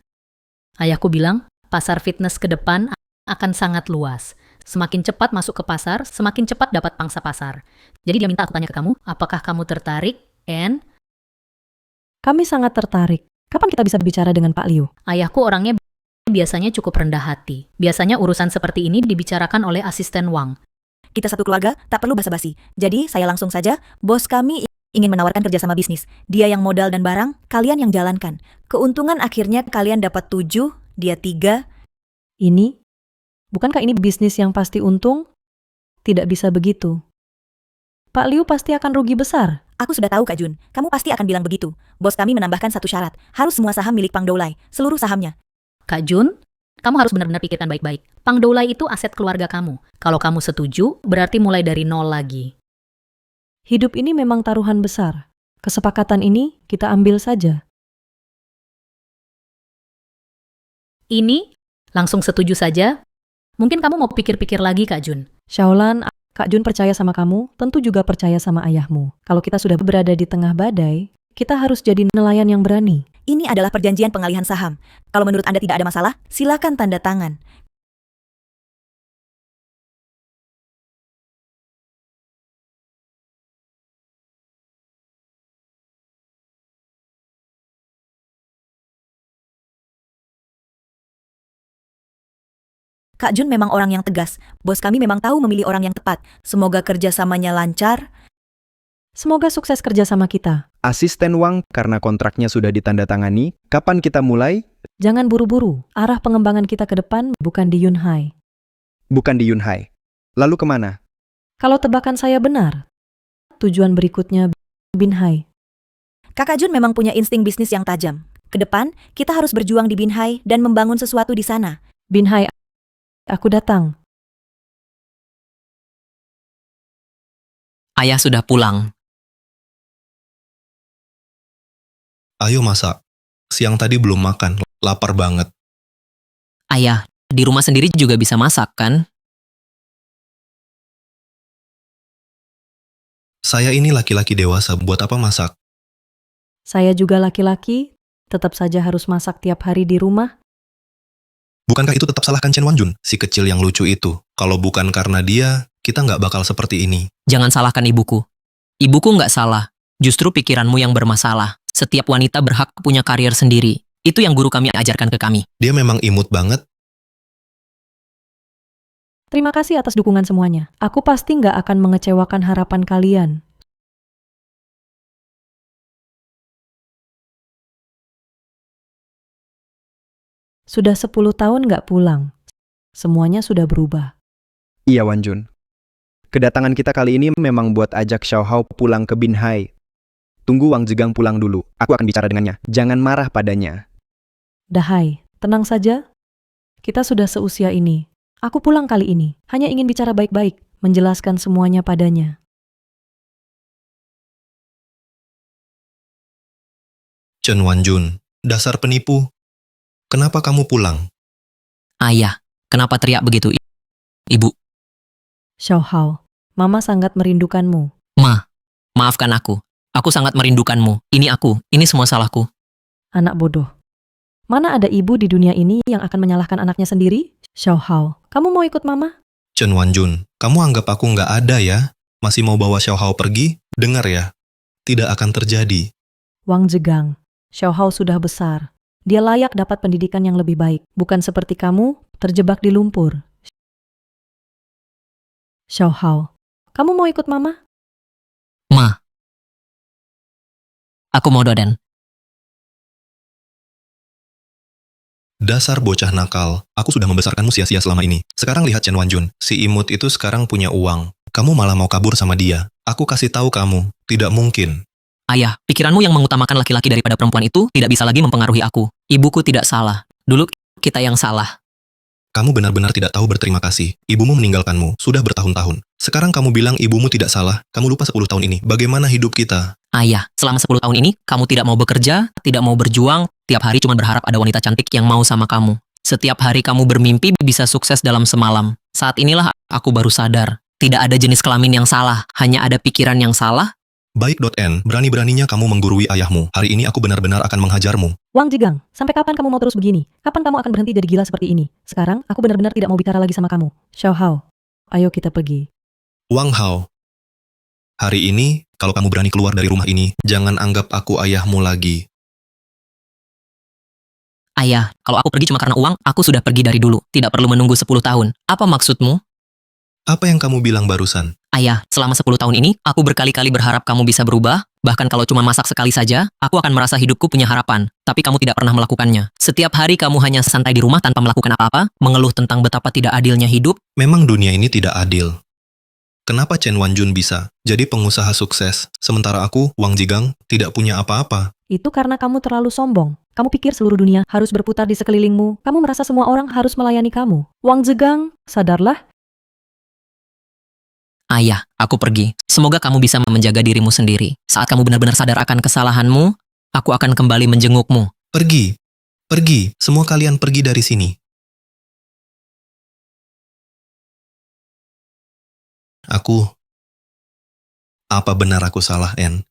Ayahku bilang, pasar fitness ke depan akan sangat luas. Semakin cepat masuk ke pasar, semakin cepat dapat pangsa pasar. Jadi dia minta aku tanya ke kamu, apakah kamu tertarik? And Kami sangat tertarik. Kapan kita bisa bicara dengan Pak Liu? ayahku orangnya biasanya cukup rendah hati. Biasanya urusan seperti ini dibicarakan oleh asisten Wang. Kita satu keluarga, tak perlu basa-basi. Jadi, saya langsung saja, bos kami ingin menawarkan kerjasama bisnis. Dia yang modal dan barang, kalian yang jalankan. Keuntungan akhirnya kalian dapat 7, dia 3. Ini? Bukankah ini bisnis yang pasti untung? Tidak bisa begitu. Pak Liu pasti akan rugi besar. Aku sudah tahu Kak Jun, kamu pasti akan bilang begitu. Bos kami menambahkan satu syarat, harus semua saham milik Pang Doulai, seluruh sahamnya. Kak Jun, kamu harus benar-benar pikirkan baik-baik. Pang Doulai itu aset keluarga kamu. Kalau kamu setuju, berarti mulai dari nol lagi. Hidup ini memang taruhan besar. Kesepakatan ini kita ambil saja. Ini, langsung setuju saja. Mungkin kamu mau pikir-pikir lagi, Kak Jun. Xiaolan, Kak Jun percaya sama kamu, tentu juga percaya sama ayahmu. Kalau kita sudah berada di tengah badai, kita harus jadi nelayan yang berani. Ini adalah perjanjian pengalihan saham. Kalau menurut Anda tidak ada masalah, silakan tanda tangan. Kak Jun memang orang yang tegas. Bos kami memang tahu memilih orang yang tepat. Semoga kerjasamanya lancar. Semoga sukses kerjasama kita. Asisten Wang, karena kontraknya sudah ditandatangani, kapan kita mulai? Jangan buru-buru. Arah pengembangan kita ke depan bukan di Yunhai. Bukan di Yunhai. Lalu kemana? Kalau tebakan saya benar, tujuan berikutnya Binhai. Kakak Jun memang punya insting bisnis yang tajam. Kedepan, kita harus berjuang di Binhai dan membangun sesuatu di sana. Binhai, aku datang. Ayah sudah pulang. Ayo masak. Siang tadi belum makan, lapar banget. Ayah, di rumah sendiri juga bisa masak, kan? Saya ini laki-laki dewasa, buat apa masak? Saya juga laki-laki, tetap saja harus masak tiap hari di rumah. Bukankah itu tetap salahkan Chen Wanjun, si kecil yang lucu itu? Kalau bukan karena dia, kita nggak bakal seperti ini. Jangan salahkan ibuku. Ibuku nggak salah. Justru pikiranmu yang bermasalah. Setiap wanita berhak punya karier sendiri. Itu yang guru kami ajarkan ke kami. Dia memang imut banget. Terima kasih atas dukungan semuanya. Aku pasti nggak akan mengecewakan harapan kalian. Sudah 10 tahun nggak pulang. Semuanya sudah berubah. Iya, Wanjun. Kedatangan kita kali ini memang buat ajak Xiao Hao pulang ke Binhai. Tunggu Wang Zhigang pulang dulu. Aku akan bicara dengannya. Jangan marah padanya. Dahai, tenang saja. Kita sudah seusia ini. Aku pulang kali ini. Hanya ingin bicara baik-baik, menjelaskan semuanya padanya. Chen Wanjun, dasar penipu. Kenapa kamu pulang? Ayah, kenapa teriak begitu, Ibu? Xiao Hao, Mama sangat merindukanmu. Ma, maafkan aku. Aku sangat merindukanmu. Ini aku, ini semua salahku. Anak bodoh. Mana ada ibu di dunia ini yang akan menyalahkan anaknya sendiri? Xiao Hao, kamu mau ikut Mama? Chen Wanjun, kamu anggap aku nggak ada ya? Masih mau bawa Xiao Hao pergi? Dengar ya, tidak akan terjadi. Wang Zhigang, Xiao Hao sudah besar. Dia layak dapat pendidikan yang lebih baik, bukan seperti kamu terjebak di lumpur. Xiao Hao, kamu mau ikut Mama? Ma, aku mau Doden. Dasar bocah nakal, aku sudah membesarkanmu sia-sia selama ini. Sekarang lihat Chen Wanjun, si imut itu sekarang punya uang. Kamu malah mau kabur sama dia. Aku kasih tahu kamu, tidak mungkin. Ayah, pikiranmu yang mengutamakan laki-laki daripada perempuan itu tidak bisa lagi mempengaruhi aku. Ibuku tidak salah. Dulu kita yang salah. Kamu benar-benar tidak tahu berterima kasih. Ibumu meninggalkanmu, sudah bertahun-tahun. Sekarang kamu bilang ibumu tidak salah, kamu lupa 10 tahun ini. Bagaimana hidup kita? Ayah, selama 10 tahun ini, kamu tidak mau bekerja, tidak mau berjuang, tiap hari cuma berharap ada wanita cantik yang mau sama kamu. Setiap hari kamu bermimpi bisa sukses dalam semalam. Saat inilah aku baru sadar. Tidak ada jenis kelamin yang salah, hanya ada pikiran yang salah. Baik, N. Berani-beraninya kamu menggurui ayahmu. Hari ini aku benar-benar akan menghajarmu. Wang Jigang, sampai kapan kamu mau terus begini? Kapan kamu akan berhenti jadi gila seperti ini? Sekarang, aku benar-benar tidak mau bicara lagi sama kamu. Xiao Hao, ayo kita pergi. Wang Hao. Hari ini, kalau kamu berani keluar dari rumah ini, jangan anggap aku ayahmu lagi. Ayah, kalau aku pergi cuma karena uang, aku sudah pergi dari dulu. Tidak perlu menunggu 10 tahun. Apa maksudmu? Apa yang kamu bilang barusan? Ayah, selama 10 tahun ini, aku berkali-kali berharap kamu bisa berubah. Bahkan kalau cuma masak sekali saja, aku akan merasa hidupku punya harapan. Tapi kamu tidak pernah melakukannya. Setiap hari kamu hanya santai di rumah tanpa melakukan apa-apa, mengeluh tentang betapa tidak adilnya hidup. Memang dunia ini tidak adil. Kenapa Chen Wanjun bisa jadi pengusaha sukses, sementara aku, Wang Jigang, tidak punya apa-apa? Itu karena kamu terlalu sombong. Kamu pikir seluruh dunia harus berputar di sekelilingmu. Kamu merasa semua orang harus melayani kamu. Wang Jigang, sadarlah. Ayah, aku pergi. Semoga kamu bisa menjaga dirimu sendiri. Saat kamu benar-benar sadar akan kesalahanmu, aku akan kembali menjengukmu. Pergi. Pergi. Semua kalian pergi dari sini. Apa benar aku salah, En?